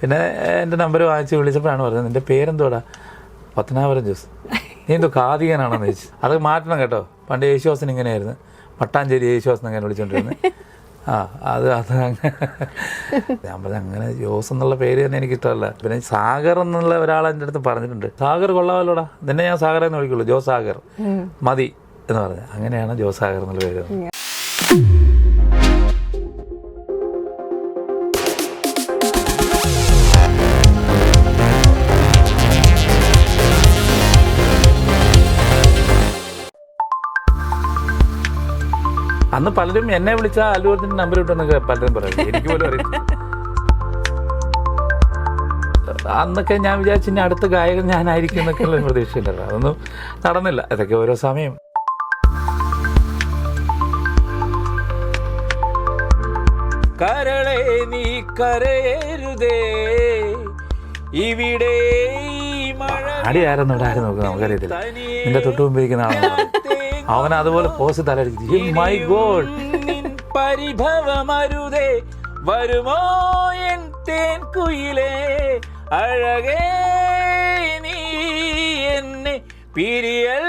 പിന്നെ എൻ്റെ നമ്പർ വാങ്ങിച്ച് വിളിച്ചപ്പോഴാണ് പറഞ്ഞത്, നിൻ്റെ പേരെന്തോടാ? പത്തനാപുരം ജോസ്. നീ എന്തോ കാതികനാണെന്ന് ചോദിച്ചു. അത് മാറ്റണം കേട്ടോ. പണ്ട് യേശുദാസൻ ഇങ്ങനെയായിരുന്നു, മട്ടാഞ്ചേരി യേശുദാസൻ അങ്ങനെ വിളിച്ചുകൊണ്ടിരുന്നത്. അത് ഞാൻ പറഞ്ഞ അങ്ങനെ ജോസ് എന്നുള്ള പേര് തന്നെ എനിക്ക് ഇഷ്ടമല്ല. പിന്നെ സാഗർ എന്നുള്ള ഒരാൾ എൻ്റെ അടുത്ത് പറഞ്ഞിട്ടുണ്ട്, സാഗർ കൊള്ളാമല്ലോടാ, നിന്നെ ഞാൻ സാഗർ എന്ന് വിളിക്കുള്ളൂ, ജോ സാഗർ മതി എന്ന് പറഞ്ഞു. അങ്ങനെയാണ് ജോ സാഗർ എന്നുള്ള പേര്. അന്ന് പലരും എന്നെ വിളിച്ചാൽ അല്ലു അർജുൻ്റെ നമ്പർ കിട്ടുമെന്നൊക്കെ പലരും പറയും, എനിക്ക് പോലും അറിയില്ല. അന്നൊക്കെ ഞാൻ വിചാരിച്ചു ഇനി അടുത്ത ഗായകൻ ഞാനായിരിക്കും എന്നൊക്കെയുള്ള പ്രതീക്ഷയില്ലല്ലോ. അതൊന്നും നടന്നില്ല. ഇതൊക്കെ ഓരോ സമയം. കരളെ നീ കരയരുതേ ഇവിടെ അടി ആരെന്ന് ഇവിടെ ആരും നോക്കുക നമുക്കറിയത്തില്ല. നിന്റെ തൊട്ട് മുമ്പിരിക്കുന്ന ആളാണ് അവൻ, അതുപോലെ പോസ് തലടിച്ചു. മൈ ഗോഡ്, പരിഭവമരുതേ വരുമോ എൻ തേൻ കുയിലേ അഴകേ നീ എന്നെ പിരിയല്ലേ.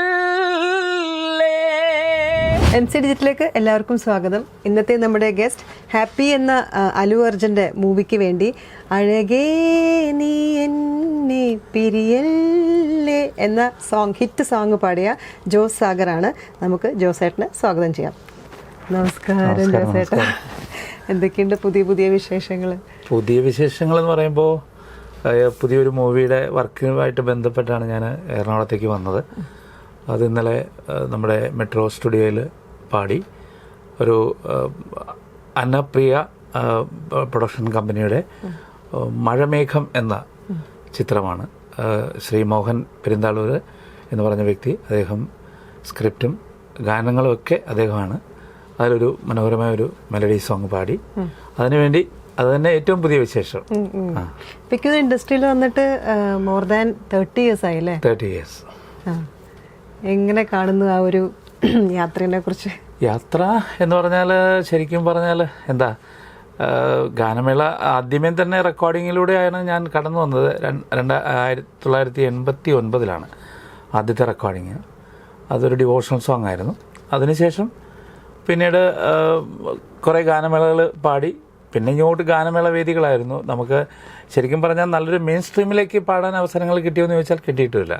MC ഡിജിറ്റിലേക്ക് എല്ലാവർക്കും സ്വാഗതം. ഇന്നത്തെ നമ്മുടെ ഗസ്റ്റ് ഹാപ്പി എന്ന അല്ലു അർജുൻ്റെ മൂവിക്ക് വേണ്ടി അഴകേ നീ എന്നെ പിരിയല്ലേ എന്ന ഹിറ്റ് സോങ് പാടിയ ജോസ് സാഗറാണ്. നമുക്ക് ജോസേട്ടനെ സ്വാഗതം ചെയ്യാം. നമസ്കാരം ജോസേട്ടൻ, എന്തൊക്കെയുണ്ട് പുതിയ വിശേഷങ്ങൾ? പുതിയ വിശേഷങ്ങൾ എന്ന് പറയുമ്പോൾ പുതിയൊരു മൂവിയുടെ വർക്കുമായിട്ട് ബന്ധപ്പെട്ടാണ് ഞാൻ എറണാകുളത്തേക്ക് വന്നത്. അത് ഇന്നലെ നമ്മുടെ മെട്രോ സ്റ്റുഡിയോയിൽ പാടി. ഒരു അന്നപ്രിയ പ്രൊഡക്ഷൻ കമ്പനിയുടെ മഴമേഘം എന്ന ചിത്രമാണ്. ശ്രീ മോഹൻ പെരിന്താളൂർ എന്ന് പറഞ്ഞ വ്യക്തി, അദ്ദേഹം സ്ക്രിപ്റ്റും ഗാനങ്ങളും ഒക്കെ അദ്ദേഹമാണ്. അതിലൊരു മനോഹരമായ ഒരു മെലഡി സോങ് പാടി. അതിനുവേണ്ടി അത് തന്നെ ഏറ്റവും പുതിയ വിശേഷം. ഇൻഡസ്ട്രിയിൽ വന്നിട്ട് മോർ ദാൻ 30 years ആയില്ലേ? 30 years. എങ്ങനെ കാണുന്നു ആ ഒരു യാത്രയെ കുറിച്ച്? യാത്ര എന്ന് പറഞ്ഞാൽ ശരിക്കും പറഞ്ഞാൽ എന്താ, ഗാനമേള ആദ്യമേ തന്നെ റെക്കോർഡിങ്ങിലൂടെയാണ് ഞാൻ കടന്നു വന്നത്. 1989 ആദ്യത്തെ റെക്കോർഡിങ്. അതൊരു ഡിവോഷണൽ സോങ് ആയിരുന്നു. അതിനുശേഷം പിന്നീട് കുറേ ഗാനമേളകൾ പാടി. പിന്നെ ഇങ്ങോട്ട് ഗാനമേള വേദികളായിരുന്നു. നമുക്ക് ശരിക്കും പറഞ്ഞാൽ നല്ലൊരു മെയിൻ സ്ട്രീമിലേക്ക് പാടാൻ അവസരങ്ങൾ കിട്ടിയെന്ന് ചോദിച്ചാൽ കിട്ടിയിട്ടുമില്ല.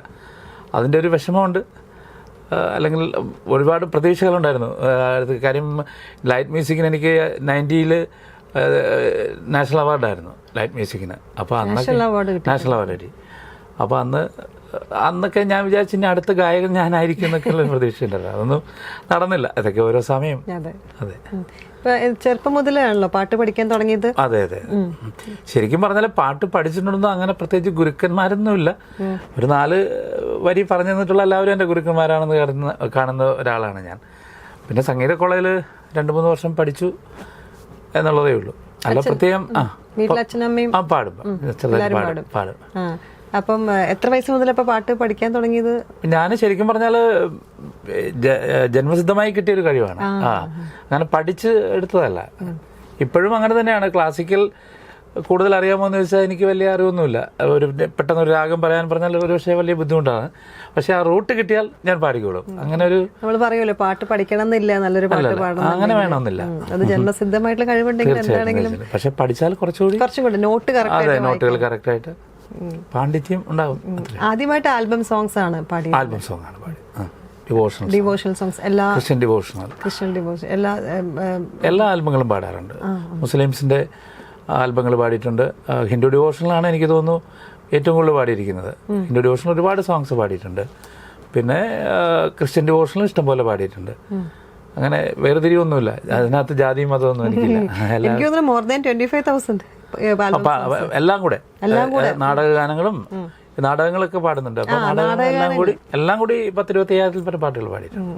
അതിൻ്റെ ഒരു വിഷമമുണ്ട്. അല്ലെങ്കിൽ ഒരുപാട് പ്രതീക്ഷകളുണ്ടായിരുന്നു. കാര്യം ലൈറ്റ് മ്യൂസിക്കിന് എനിക്ക് 90s നാഷണൽ അവാർഡായിരുന്നു ലൈറ്റ് മ്യൂസിക്കിന്. അപ്പോൾ അന്നൊക്കെ നാഷണൽ അവാർഡ് കിട്ടി. അപ്പോൾ അന്നൊക്കെ ഞാൻ വിചാരിച്ചു ഇനി അടുത്ത ഗായകൻ ഞാനായിരിക്കും എന്നൊക്കെയുള്ള പ്രതീക്ഷയുണ്ടല്ലോ. അതൊന്നും നടന്നില്ല. ഇതൊക്കെ ഓരോ സമയം. അതെ, ചെറുപ്പം മുതലാണല്ലോ പാട്ട് പഠിക്കാൻ തുടങ്ങിയത്? അതെ. ശരിക്കും പറഞ്ഞാൽ പാട്ട് പഠിച്ചിട്ടുണ്ടെന്നോ അങ്ങനെ പ്രത്യേകിച്ച് ഗുരുക്കന്മാരൊന്നുമില്ല. ഒരു 4 വരി പറഞ്ഞു തന്നിട്ടുള്ള എല്ലാവരും എൻ്റെ ഗുരുക്കന്മാരാണെന്ന് കാണുന്ന ഒരാളാണ് ഞാൻ. പിന്നെ സംഗീത കോളേജിൽ 2-3 വർഷം പഠിച്ചു എന്നുള്ളതേ ഉള്ളൂ. അല്ല പ്രത്യേകം പാടും. അപ്പം എത്ര വയസ്സ് മുതലപ്പോൾ പാട്ട് പഠിക്കാൻ തുടങ്ങിയത്? ഞാൻ ശരിക്കും പറഞ്ഞാൽ ജന്മസിദ്ധമായി കിട്ടിയൊരു കഴിവാണ്. അങ്ങനെ പഠിച്ച് എടുത്തതല്ല. ഇപ്പോഴും അങ്ങനെ തന്നെയാണ്. ക്ലാസിക്കൽ കൂടുതൽ അറിയാമോ എന്ന് ചോദിച്ചാൽ എനിക്ക് വലിയ അറിവൊന്നുമില്ല. പെട്ടെന്നൊരു രാഗം പറയാൻ പറഞ്ഞാൽ ഒരു പക്ഷേ വലിയ ബുദ്ധിമുട്ടാണ്. പക്ഷെ ആ റൂട്ട് കിട്ടിയാൽ ഞാൻ പാടിക്കോളും. അങ്ങനെ ഒരു നമ്മൾ പറയുമല്ലോ പാട്ട് പഠിക്കണം എന്നില്ല, നല്ലൊരു പാട്ട് പാടണം അങ്ങനെ വേണമെന്നില്ല. അത് ജന്മസിദ്ധമായിട്ടുള്ള കഴിവുണ്ടെങ്കിൽ എന്താണെങ്കിലും. പക്ഷെ പഠിച്ചാൽ കുറച്ചുകൂടി നോട്ടുകൾ കറക്റ്റായിട്ട് പാണ്ഡിത്യം ഉണ്ടാവും. ആദ്യമായിട്ട് ആൽബം സോങ്സ് ആണ് പാടി? ആൽബം സോങ് ആണ് പാടി. ഡിവോഷണൽ സോങ്സ്, എല്ലാ ക്രിസ്ത്യൻ ഡിവോഷണൽ എല്ലാ ആൽബങ്ങളും പാടാറുണ്ട്. മുസ്ലിംസിന്റെ ആൽബങ്ങൾ പാടിയിട്ടുണ്ട്. ഹിന്ദു ഡിവോഷണലാണ് എനിക്ക് തോന്നുന്നു ഏറ്റവും കൂടുതൽ പാടിയിരിക്കുന്നത്. ഹിന്ദു ഡിവോഷണൽ ഒരുപാട് സോങ്സ് പാടിയിട്ടുണ്ട്. പിന്നെ ക്രിസ്ത്യൻ ഡിവോഷണൽ ഇഷ്ടംപോലെ പാടിയിട്ടുണ്ട്. അങ്ങനെ വേർതിരിവൊന്നുമില്ല. അതിനകത്ത് ജാതിയും മതമൊന്നും എനിക്കില്ല. മോർ ദാൻ 25,000 എല്ലാം കൂടെ നാടകഗാനങ്ങളും നാടകങ്ങളൊക്കെ പാടുന്നുണ്ട്. അപ്പൊ എല്ലാം കൂടി 10-25,000 പല പാട്ടുകൾ പാടിയിട്ടുണ്ട്.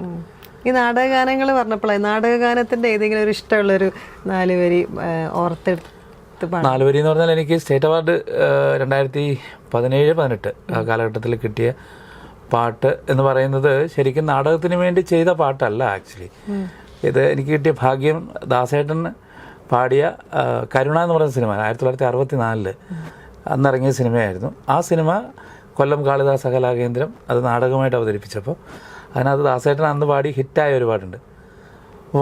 ഈ നാടകഗാനങ്ങൾ പറഞ്ഞപ്പോഴേ നാടകഗാനത്തിന്റെ ഏതെങ്കിലും ഒരു ഇഷ്ടമുള്ളൊരു 4 വരി ഓർത്തെടുത്ത്? 4 വരി എന്ന് പറഞ്ഞാൽ എനിക്ക് സ്റ്റേറ്റ് അവാർഡ് 2017-18 ആ കാലഘട്ടത്തിൽ കിട്ടിയ പാട്ട് എന്ന് പറയുന്നത് ശരിക്കും നാടകത്തിന് വേണ്ടി ചെയ്ത പാട്ടല്ല. ആക്ച്വലി ഇത് എനിക്ക് കിട്ടിയ ഭാഗ്യം ദാസേട്ടൻ പാടിയ കരുണ എന്ന് പറയുന്ന സിനിമ 1964 അന്നിറങ്ങിയ സിനിമയായിരുന്നു. ആ സിനിമ കൊല്ലം കാളിദാസ കലാകേന്ദ്രം അത് നാടകമായിട്ട് അവതരിപ്പിച്ചപ്പോൾ അതിനകത്ത് ദാസേട്ടൻ അന്ന് പാടി ഹിറ്റായ ഒരു പാട്ടുണ്ട്.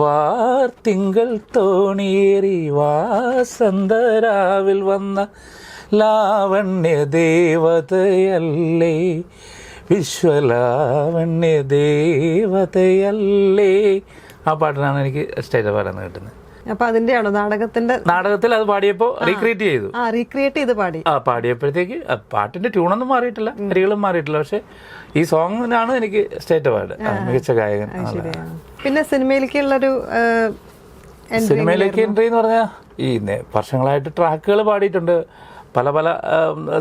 വാർത്തിങ്കൾ തോണിയേറി വാസന്തരാവിൽ വന്ന ലാവണ്യ ദേവതയല്ലേ, വിശ്വലാവണ്യ ദേവതയല്ലേ. ആ പാട്ടിനാണ് എനിക്ക് സ്റ്റേജ് പാടാന്ന് കിട്ടുന്നത്. അപ്പൊ അതിന്റെയാണോ നാടകത്തിൽ അത് പാടിയപ്പോൾ റീക്രിയേറ്റ് ചെയ്തു. റീക്രിയേറ്റ് ചെയ്ത് പാടി. പാടിയപ്പോഴത്തേക്ക് പാട്ടിന്റെ ട്യൂണൊന്നും മാറിയിട്ടില്ല, വരികളും മാറിയിട്ടില്ല. പക്ഷെ ഈ സോങ്ങിനാണ് എനിക്ക് സ്റ്റേറ്റ് അവാർഡ് മികച്ച ഗായകൻ. പിന്നെ സിനിമയിലേക്കുള്ളൊരു സിനിമയിലേക്ക് എൻട്രി എന്ന് പറഞ്ഞാൽ ഈ വർഷങ്ങളായിട്ട് ട്രാക്കുകൾ പാടിയിട്ടുണ്ട്. പല പല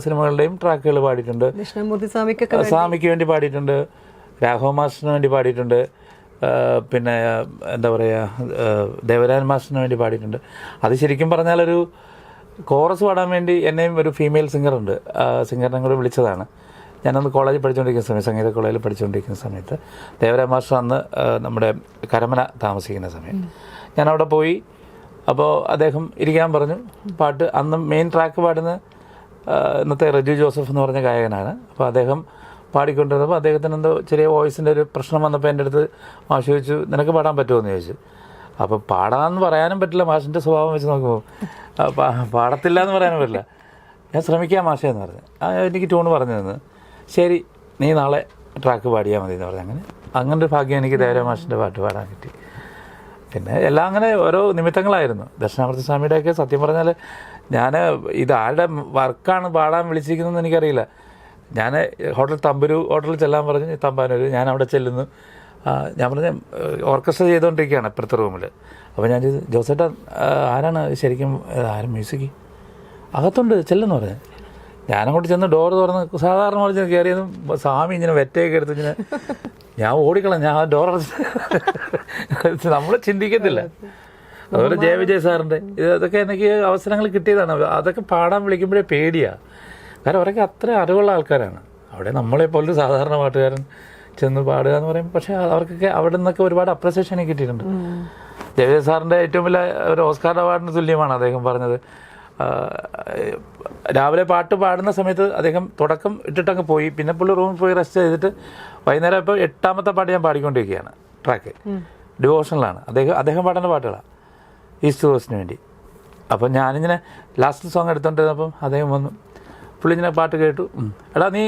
സിനിമകളുടെയും ട്രാക്കുകൾ പാടിയിട്ടുണ്ട്. സ്വാമിക്ക് വേണ്ടി പാടിയിട്ടുണ്ട്, രാഘവ മാസ്റ്ററിന് വേണ്ടി പാടിയിട്ടുണ്ട്, പിന്നെ എന്താ പറയുക ദേവരാജൻ മാസ്റ്ററിന് വേണ്ടി പാടിയിട്ടുണ്ട്. അത് ശരിക്കും പറഞ്ഞാലൊരു കോറസ് പാടാൻ വേണ്ടി എന്നെയും ഒരു ഫീമെയിൽ സിംഗറുണ്ട്, സിംഗറിനെ കൂടെ വിളിച്ചതാണ്. ഞാനന്ന് കോളേജിൽ പഠിച്ചുകൊണ്ടിരിക്കുന്ന സമയത്ത്, സംഗീത കോളേജിൽ പഠിച്ചുകൊണ്ടിരിക്കുന്ന സമയത്ത് ദേവരാജൻ മാസ്റ്റർ അന്ന് നമ്മുടെ കരമന താമസിക്കുന്ന സമയം ഞാനവിടെ പോയി. അപ്പോൾ അദ്ദേഹം ഇരിക്കാൻ പറഞ്ഞു. പാട്ട് അന്ന് മെയിൻ ട്രാക്ക് പാടുന്ന ഇന്നത്തെ റജു ജോസഫ് എന്ന് പറഞ്ഞ ഗായകനാണ്. അപ്പോൾ അദ്ദേഹം പാടിക്കൊണ്ടിരുന്നപ്പോൾ അദ്ദേഹത്തിന് എന്തോ ചെറിയ വോയിസിൻ്റെ ഒരു പ്രശ്നം വന്നപ്പോൾ എൻ്റെ അടുത്ത് മാഷ് ചോദിച്ചു, നിനക്ക് പാടാൻ പറ്റുമോ എന്ന് ചോദിച്ചു. അപ്പോൾ പാടാമെന്ന് പറയാനും പറ്റില്ല, മാഷിൻ്റെ സ്വഭാവം വെച്ച് നോക്കുമ്പോൾ പാടത്തില്ല എന്ന് പറയാനും പറ്റില്ല. ഞാൻ ശ്രമിക്കാം മാഷേ എന്ന് പറഞ്ഞു. എനിക്ക് ട്യൂണ് പറഞ്ഞു തന്നു. ശരി, നീ നാളെ ട്രാക്ക് പാടിയാൽ മതി എന്ന് പറഞ്ഞു. അങ്ങനെ ഒരു ഭാഗ്യം എനിക്ക് ദേവരാജ മാഷിൻ്റെ പാട്ട് പാടാൻ കിട്ടി. പിന്നെ എല്ലാം അങ്ങനെ ഓരോ നിമിത്തങ്ങളായിരുന്നു. ദക്ഷിണാമൂർത്തി സ്വാമിയുടെയൊക്കെ സത്യം പറഞ്ഞാൽ ഞാൻ ഇത് ആരുടെ വർക്കാണ് പാടാൻ വിളിച്ചിരിക്കുന്നതെന്ന് എനിക്കറിയില്ല. ഞാൻ തമ്പുരു ഹോട്ടലിൽ ചെല്ലാൻ പറഞ്ഞ് തമ്പാനൂർ ഞാൻ അവിടെ ചെല്ലുന്നു. ഞാൻ പറഞ്ഞ ഓർക്കസ്ട്ര ചെയ്തുകൊണ്ടിരിക്കുകയാണ് ഇപ്പുറത്തെ റൂമിൽ. അപ്പോൾ ഞാൻ ചെയ്തു, ജോസേട്ടാ ആരാണ് ശരിക്കും ആരും മ്യൂസിക് അകത്തുണ്ട് ചെല്ലെന്ന് പറഞ്ഞ് ഞാനങ്ങോട്ട് ചെന്ന് ഡോർ തുറന്ന് സാധാരണ പറഞ്ഞ് കയറിയതും സ്വാമി ഇങ്ങനെ വെറ്റയൊക്കെ എടുത്ത് ഇങ്ങനെ ഞാൻ ഓടിക്കളഞ്ഞ ഞാൻ ആ ഡോർ അടച്ച് നമ്മൾ ചിന്തിക്കത്തില്ല. അതുപോലെ ജയവിജയ് സാറിൻ്റെ ഇതൊക്കെ എനിക്ക് അവസരങ്ങൾ കിട്ടിയതാണ്. അതൊക്കെ പാടാൻ വിളിക്കുമ്പോഴേ പേടിയാണ്. കാരണം അവരൊക്കെ അത്ര അറിവുള്ള ആൾക്കാരാണ്. അവിടെ നമ്മളെപ്പോലൊരു സാധാരണ പാട്ടുകാരൻ ചെന്ന് പാടുക എന്ന് പറയും. പക്ഷേ അവർക്കൊക്കെ അവിടെ നിന്നൊക്കെ ഒരുപാട് അപ്രിസിയേഷൻ എനിക്ക് കിട്ടിയിട്ടുണ്ട്. ജയവിജയ് സാറിൻ്റെ ഏറ്റവും വലിയ ഒരു ഓസ്കാർ അവാർഡിന് തുല്യമാണ് അദ്ദേഹം പറഞ്ഞത്. രാവിലെ പാട്ട് പാടുന്ന സമയത്ത് അദ്ദേഹം തുടക്കം ഇട്ടിട്ടങ്ങ് പോയി. പിന്നെ പുള്ളി റൂമിൽ പോയി റെസ്റ്റ് ചെയ്തിട്ട് വൈകുന്നേരം ഇപ്പോൾ 8ാമത്തെ പാട്ട് ഞാൻ പാടിക്കൊണ്ടിരിക്കുകയാണ്. ട്രാക്ക് ഡിവോഷണലാണ്. അദ്ദേഹം പാടുന്ന പാട്ടുകളാണ് ഈസ്റ്റ് കോസ്റ്റിന് വേണ്ടി. അപ്പം ഞാനിങ്ങനെ ലാസ്റ്റ് സോങ് എടുത്തോണ്ടിരുന്നപ്പം അദ്ദേഹം വന്നു. പുള്ളി ഇങ്ങനെ പാട്ട് കേട്ടു. എടാ നീ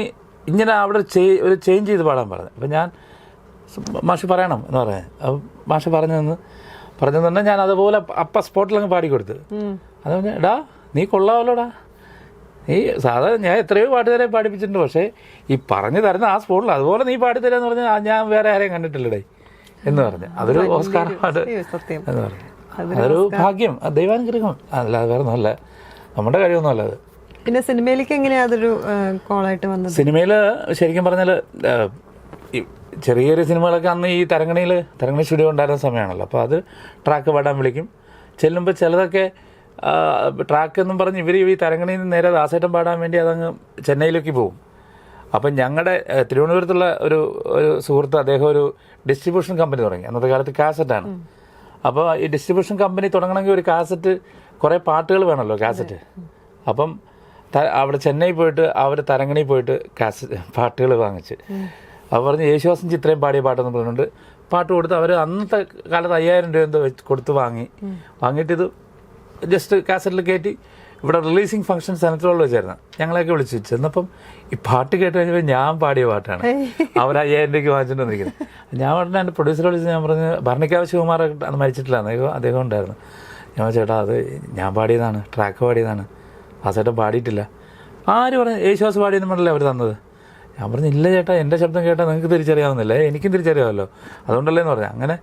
ഇങ്ങനെ അവിടെ ഒരു ചേഞ്ച് ചെയ്ത് പാടാൻ പറഞ്ഞു. അപ്പം ഞാൻ മാഷ് പറയണം എന്ന് പറഞ്ഞു. അപ്പം മാഷ് പറഞ്ഞു തന്നെ ഞാൻ അതുപോലെ സ്പോട്ടിലങ്ങ് പാടിക്കൊടുത്ത്. അത് പറഞ്ഞാൽ എടാ നീ കൊള്ളാമല്ലോടാ, നീ സാധാരണ ഞാൻ എത്രയോ പാട്ടുകാരെ പാടിപ്പിച്ചിട്ടുണ്ട്, പക്ഷേ ഈ പറഞ്ഞു തരുന്ന ആ സ്പോട്ടിൽ അതുപോലെ നീ പാടിത്തരാന്ന് പറഞ്ഞാൽ ഞാൻ വേറെ ആരെയും കണ്ടിട്ടില്ലടേ എന്ന് പറഞ്ഞു. അതൊരു ഓസ്കാർ അവാർഡ് എന്ന് പറഞ്ഞു. അതൊരു ഭാഗ്യം, ദൈവാനുഗ്രഹം, അല്ലാതെ വേറെ ഒന്നുമല്ല, നമ്മുടെ കഴിവൊന്നുമല്ല അത്. പിന്നെ സിനിമയിലേക്ക് എങ്ങനെയാ അതൊരു കോളായിട്ട് വന്നത്? സിനിമയിൽ ശരിക്കും പറഞ്ഞാൽ ചെറിയൊരു സിനിമകളൊക്കെ അന്ന് ഈ തരങ്ങണി സ്റ്റുഡിയോ ഉണ്ടായിരുന്ന സമയമാണല്ലോ. അപ്പോൾ അത് ട്രാക്ക് പാടാൻ വിളിക്കും. ചെല്ലുമ്പോൾ ചിലതൊക്കെ ട്രാക്ക് എന്നും പറഞ്ഞ് ഇവർ ഈ തരങ്ങണിയിൽ നിന്ന് നേരെ ദാസേട്ടൻ പാടാൻ വേണ്ടി അതങ്ങ് ചെന്നൈയിലേക്ക് പോകും. അപ്പം ഞങ്ങളുടെ തിരുവനന്തപുരത്തുള്ള ഒരു സുഹൃത്ത്, അദ്ദേഹം ഒരു ഡിസ്ട്രിബ്യൂഷൻ കമ്പനി തുടങ്ങി. അന്നത്തെ കാലത്ത് കാസറ്റാണ്. അപ്പോൾ ഈ ഡിസ്ട്രിബ്യൂഷൻ കമ്പനി തുടങ്ങണമെങ്കിൽ ഒരു കാസറ്റ്, കുറേ പാട്ടുകൾ വേണമല്ലോ കാസറ്റ്. അപ്പം അവിടെ ചെന്നൈ പോയിട്ട് അവർ തരങ്ങണി പോയിട്ട് പാട്ടുകൾ വാങ്ങിച്ച് അവർ പറഞ്ഞ് യേശുദാസൻ ചിത്രയും പാടിയ പാട്ടെന്ന് പറഞ്ഞുകൊണ്ട് പാട്ട് കൊടുത്ത് അവർ അന്നത്തെ കാലത്ത് 5000 രൂപ എന്തോ കൊടുത്ത് വാങ്ങിയിട്ട് ഇത് ജസ്റ്റ് കാസറ്റിൽ കയറ്റി ഇവിടെ റിലീസിങ് ഫംഗ്ഷൻ സെനറ്ററോളിൽ വെച്ചായിരുന്നു. ഞങ്ങളെയൊക്കെ വിളിച്ചു ചെന്നപ്പം ഈ പാട്ട് കേട്ട് കഴിഞ്ഞപ്പോൾ ഞാൻ പാടിയ പാട്ടാണ്. അവർ 5000 രൂപയ്ക്ക് വാങ്ങിച്ചിട്ട് വന്നിരിക്കുന്നത്. ഞാൻ ഉടനെ എൻ്റെ പ്രൊഡ്യൂസറെ വിളിച്ച് ഞാൻ പറഞ്ഞ് ഭരണിക്കാവ് ശിവകുമാർ അന്ന് മരിച്ചിട്ടില്ല, അദ്ദേഹം ഉണ്ടായിരുന്നു. ഞാൻ ചേട്ടാ അത് ഞാൻ പാടിയതാണ്, ട്രാക്ക് പാടിയതാണ്, ആ ചേട്ടൻ പാടിയിട്ടില്ല. ആര് പറഞ്ഞു യേശുദാസ് പാടിയെന്ന് പറഞ്ഞല്ലേ അവർ തന്നത്? ഞാൻ പറഞ്ഞു ഇല്ല ചേട്ടാ, എൻ്റെ ശബ്ദം കേട്ടാൽ നിങ്ങൾക്ക് തിരിച്ചറിയാവുന്നില്ലേ, എനിക്കും തിരിച്ചറിയാമല്ലോ, അതുകൊണ്ടല്ലേ എന്ന് പറഞ്ഞു. അങ്ങനെ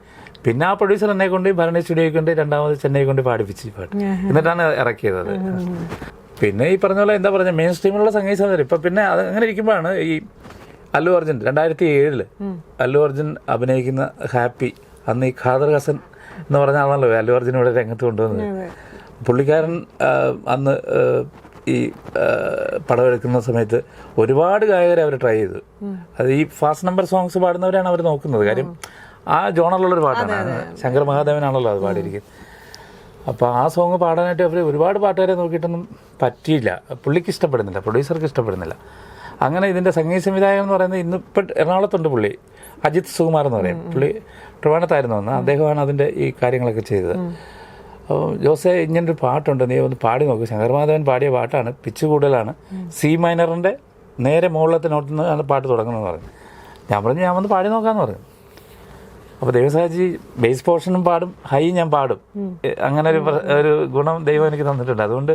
പിന്നെ ആ പ്രൊഡ്യൂസർ എന്നെ കൊണ്ട് ഭരണി സ്റ്റുഡിയോയിൽ കൊണ്ട് രണ്ടാമത് ചെന്നൈ കൊണ്ട് പാടിപ്പിച്ച് പാട്ട്, എന്നിട്ടാണ് ഇറക്കിയത്. പിന്നെ ഈ പറഞ്ഞ പോലെ എന്താ പറഞ്ഞ മെയിൻ സ്ട്രീമിലുള്ള സംഗീത സാധനം. ഇപ്പം പിന്നെ അത് അങ്ങനെ ഇരിക്കുമ്പോഴാണ് ഈ അല്ലു അർജുൻ 2007 അല്ലു അർജുൻ അഭിനയിക്കുന്ന ഹാപ്പി, അന്ന് ഈ ഖാദർ ഹസൻ എന്ന് പറഞ്ഞ ആളാണല്ലോ അല്ലു അർജുൻ ഇവിടെ രംഗത്ത് കൊണ്ടുവന്നത്. പുള്ളിക്കാരൻ അന്ന് ഈ പടമെടുക്കുന്ന സമയത്ത് ഒരുപാട് ഗായകരെ അവർ ട്രൈ ചെയ്തു. അത് ഈ ഫാസ്റ്റ് നമ്പർ സോങ്സ് പാടുന്നവരാണ് അവർ നോക്കുന്നത്. കാര്യം ആ ജോണറിലുള്ളൊരു പാട്ടാണ്, ശങ്കർ മഹാദേവനാണല്ലോ അത് പാടിയിരിക്കുന്നത്. അപ്പോൾ ആ സോങ് പാടാനായിട്ട് അവർ ഒരുപാട് പാട്ടുകാരെ നോക്കിയിട്ടൊന്നും പറ്റിയില്ല. പുള്ളിക്ക് ഇഷ്ടപ്പെടുന്നില്ല, പ്രൊഡ്യൂസർക്ക് ഇഷ്ടപ്പെടുന്നില്ല. അങ്ങനെ ഇതിൻ്റെ സംഗീത സംവിധായകൻ എന്ന് പറയുന്നത് ഇന്നിപ്പോൾ എറണാകുളത്തുണ്ട് പുള്ളി, അജിത് സുകുമാർ എന്ന് പറയും. പുള്ളി ട്രിവാൻഡ്രത്തായിരുന്നു വന്ന്, അദ്ദേഹമാണ് അതിൻ്റെ ഈ കാര്യങ്ങളൊക്കെ ചെയ്തത്. അപ്പോൾ ജോസേ ഇങ്ങനൊരു പാട്ടുണ്ട്, നീ ഒന്ന് പാടി നോക്കും. ശങ്കർമാധവൻ പാടിയ പാട്ടാണ്, പിച്ച് കൂടുതലാണ്, സി മൈനറിൻ്റെ നേരെ മുകളിലത്തെ നോട്ടിൽ നിന്നാണ് പാട്ട് തുടങ്ങുന്നതെന്ന് പറഞ്ഞു. ഞാൻ പറഞ്ഞു ഞാൻ വന്ന് പാടി നോക്കാമെന്ന് പറഞ്ഞു. അപ്പോൾ ദേവസാജി ബേസ് പോർഷനും പാടും, ഹൈ ഞാൻ പാടും. അങ്ങനെ ഒരു ഗുണം ദൈവം എനിക്ക് തന്നിട്ടുണ്ട്. അതുകൊണ്ട്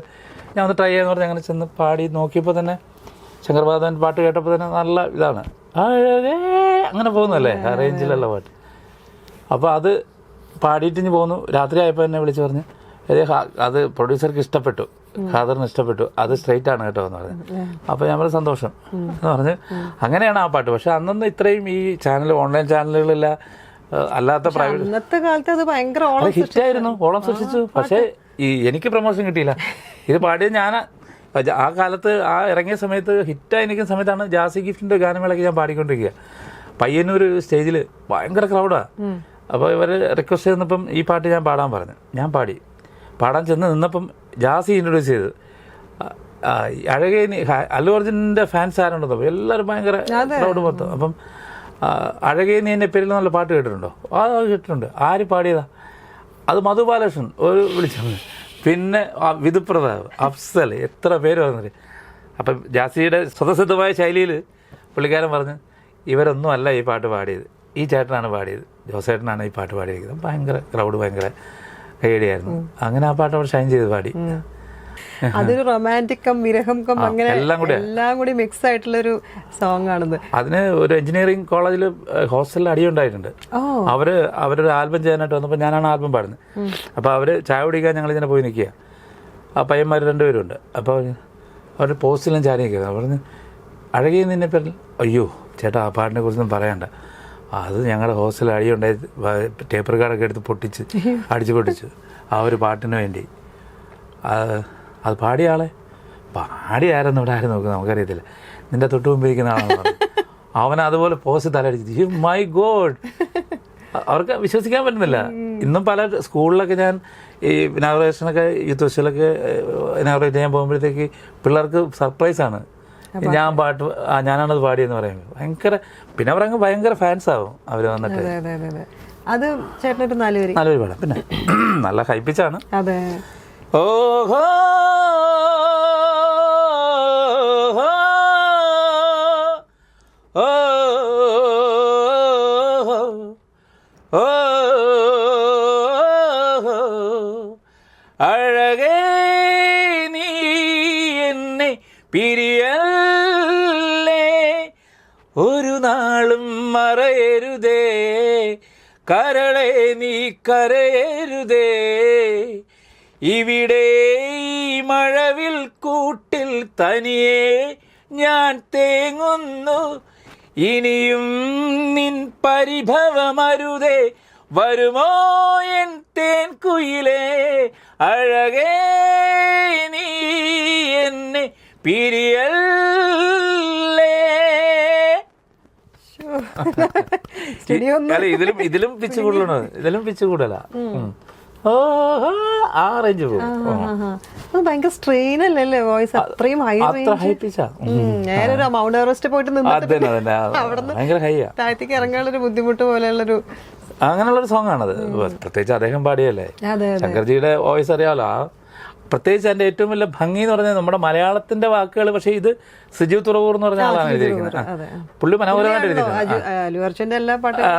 ഞാൻ ഒന്ന് ട്രൈ ചെയ്യാന്ന് പറഞ്ഞ് അങ്ങനെ ചെന്ന് പാടി നോക്കിയപ്പോൾ തന്നെ ശങ്കർമാധവൻ പാട്ട് കേട്ടപ്പോൾ തന്നെ നല്ല ഇതാണ്, അഴകേ അങ്ങനെ പോകുന്നല്ലേ ആ റേഞ്ചിലുള്ള പാട്ട്. അപ്പോൾ അത് പാടിയിട്ട് ഇഞ്ഞ് പോന്നു. രാത്രി ആയപ്പോൾ എന്നെ വിളിച്ച് പറഞ്ഞ് അത് പ്രൊഡ്യൂസർക്ക് ഇഷ്ടപ്പെട്ടു, ഖാദറിന് ഇഷ്ടപ്പെട്ടു, അത് സ്ട്രൈറ്റ് ആണ് കേട്ടോ എന്ന് പറഞ്ഞു. അപ്പോൾ ഞാൻ പറഞ്ഞു സന്തോഷം എന്ന് പറഞ്ഞ് അങ്ങനെയാണ് ആ പാട്ട്. പക്ഷെ അന്നൊന്നും ഇത്രയും ഈ ചാനൽ, ഓൺലൈൻ ചാനലുകളില്ല, അല്ലാത്ത പ്രൈവറ്റ്, അന്നത്തെ കാലത്ത് അത് ഭയങ്കര ഹിറ്റായിരുന്നു, ഓളം സൃഷ്ടിച്ചു. പക്ഷേ ഈ എനിക്ക് പ്രൊമോഷൻ കിട്ടിയില്ല. ഇത് പാടിയത് ഞാൻ ആ കാലത്ത് ആ ഇറങ്ങിയ സമയത്ത്, ഹിറ്റായി നിൽക്കുന്ന സമയത്താണ് ജാസി ഗിഫ്റ്റിൻ്റെ ഗാനമേളയ്ക്ക് ഞാൻ പാടിക്കൊണ്ടിരിക്കുക. പയ്യന്നൂർ സ്റ്റേജിൽ ഭയങ്കര ക്രൗഡാണ്. അപ്പോൾ ഇവർ റിക്വസ്റ്റ് ചെയ്തപ്പം ഈ പാട്ട് ഞാൻ പാടാൻ പറഞ്ഞു. ഞാൻ പാടാൻ ചെന്ന് നിന്നപ്പം ജാസി ഇൻട്രൊഡ്യൂസ് ചെയ്ത് അഴകേ അല്ലു അർജുനൻ്റെ ഫാൻസ് ആരുണ്ടെന്നോ എല്ലാവരും ഭയങ്കര ക്രൗഡ് മൊത്തം. അപ്പം അഴകേ നീ എന്നെ പേരിൽ നല്ല പാട്ട് കേട്ടിട്ടുണ്ടോ? ആ കേട്ടിട്ടുണ്ട്. ആര് പാടിയതാ? അത് മധു ബാലകൃഷ്ണൻ ഒരു വിളിച്ചത്. പിന്നെ വിധുപ്രതാപ്, അഫ്സൽ, എത്ര പേര് വന്നത്. അപ്പം ജാസിയുടെ സ്വതസിദ്ധമായ ശൈലിയിൽ പുള്ളിക്കാരൻ പറഞ്ഞ് ഇവരൊന്നും അല്ല ഈ പാട്ട് പാടിയത്, ഈ ചേട്ടനാണ് പാടിയത്, ജോസേട്ടനാണ് ഈ പാട്ട് പാടിയിരിക്കുന്നത്. ഭയങ്കര ക്രൗഡ്, ഭയങ്കര കൈയടിയായിരുന്നു. അങ്ങനെ ആ പാട്ട് അവർ ഷൈൻ ചെയ്ത് പാടി. അതൊരു റൊമാൻറ്റിക് കം, വിരഹം കം, അങ്ങനെ എല്ലാം കൂടി മിക്സ് ആയിട്ടുള്ളൊരു സോങ് ആണത്. അതിന് ഒരു എഞ്ചിനീയറിംഗ് കോളേജിൽ ഹോസ്റ്റലിൽ അടിയുണ്ടായിട്ടുണ്ട്. അവരൊരു ആൽബം ചെയ്യാനായിട്ട് വന്നപ്പോൾ ഞാനാണ് ആൽബം പാടുന്നത്. അപ്പോൾ അവർ ചായ കുടിക്കാൻ ഞങ്ങളിങ്ങനെ പോയി നിൽക്കുക. ആ പയ്യന്മാർ രണ്ടുപേരുണ്ട്. അപ്പോൾ അവർ പോസ്റ്റിലും ചാരി നിൽക്കുന്നത്. പറഞ്ഞ് അഴകി നിന്നെ പേരിൽ, അയ്യോ ചേട്ടാ ആ പാട്ടിനെ കുറിച്ചൊന്നും പറയണ്ട, അത് ഞങ്ങളുടെ ഹോസ്റ്റലിൽ അടിയുണ്ടായി, ടേപ്പ് റെക്കോർഡൊക്കെ എടുത്ത് അടിച്ചു പൊട്ടിച്ചു ആ ഒരു പാട്ടിന് വേണ്ടി. അത് പാടിയ ആളെ പാടിയായിരുന്നു ഇവിടെ ആരും നോക്കുന്നത് നമുക്കറിയത്തില്ല, നിന്റെ തൊട്ട് മുമ്പിരിക്കുന്ന ആളെന്ന് പറഞ്ഞു. അവൻ അതുപോലെ പോസ്റ്റ് തലടിച്ചു. മൈ ഗോഡ്, അവർക്ക് വിശ്വസിക്കാൻ പറ്റുന്നില്ല. ഇന്നും പല സ്കൂളിലൊക്കെ ഞാൻ ഈ ഇനാഗുറേഷനൊക്കെ യൂത്ത് ഫെസ്റ്റിവലൊക്കെ ഇനാഗുറേറ്റ് ചെയ്യാൻ പോകുമ്പോഴത്തേക്ക് പിള്ളേർക്ക് സർപ്രൈസാണ് ഞാനാണത് പാടിയെന്ന് പറയുമ്പോൾ. ഭയങ്കര, പിന്നെ അവരങ്ങ് ഭയങ്കര ഫാൻസ് ആവും അവർ വന്നിട്ട്. അത് ചേട്ടനൊരു നല്ലൊരു പാടാം. പിന്നെ നല്ല ഹൈപ്പിച്ചാണ്. അതെ. ഓഹോ അഴകേ നീ എന്നെ പിരിയല്ലേ, ഒരു നാളും മറയരുതേ, കരളെ നീ കരയരുതേ, ഇവിടെ ഈ മഴവിൽ കൂട്ടിൽ തനിയെ ഞാൻ തേങ്ങുന്നു, ഇനിയും നിൻ പരിഭവമരുതേ, വരുമോ എൻ തേൻ കുയിലേ, അഴകേ നീ എന്നെ പിരിയല്ലേ. ഇതിലും പിച്ച് കൂടുതലാണ്, ഇതിലും പിച്ച് കൂടുതലാ. ആ റേഞ്ച് പോകും. ഭയങ്കര സ്ട്രെയിൻ അല്ലേ വോയിസ്, അത്രയും ഹൈ ഹൈപ്പിച്ചാ. ഞാനൊരു മൗണ്ട് എവറസ്റ്റ് പോയിട്ട് താഴത്തേക്ക് ഇറങ്ങാനുള്ളൊരു ബുദ്ധിമുട്ട് പോലെയുള്ളൊരു അങ്ങനെയുള്ളൊരു സോങ് ആണത്. പ്രത്യേകിച്ച് അദ്ദേഹം പാടിയല്ലേ, ശങ്കർജിയുടെ വോയിസ് അറിയാമല്ലോ. പ്രത്യേകിച്ച് എൻ്റെ ഏറ്റവും വലിയ ഭംഗി എന്ന് പറഞ്ഞാൽ നമ്മുടെ മലയാളത്തിന്റെ വാക്കുകൾ, പക്ഷേ ഇത് സിജു തുറവൂർ എന്ന് പറഞ്ഞ ആളാണ് എഴുതിയിരിക്കുന്നത്. പുള്ളി മനോഹരമായിട്ട് എഴുതിയിരിക്കുന്നത്.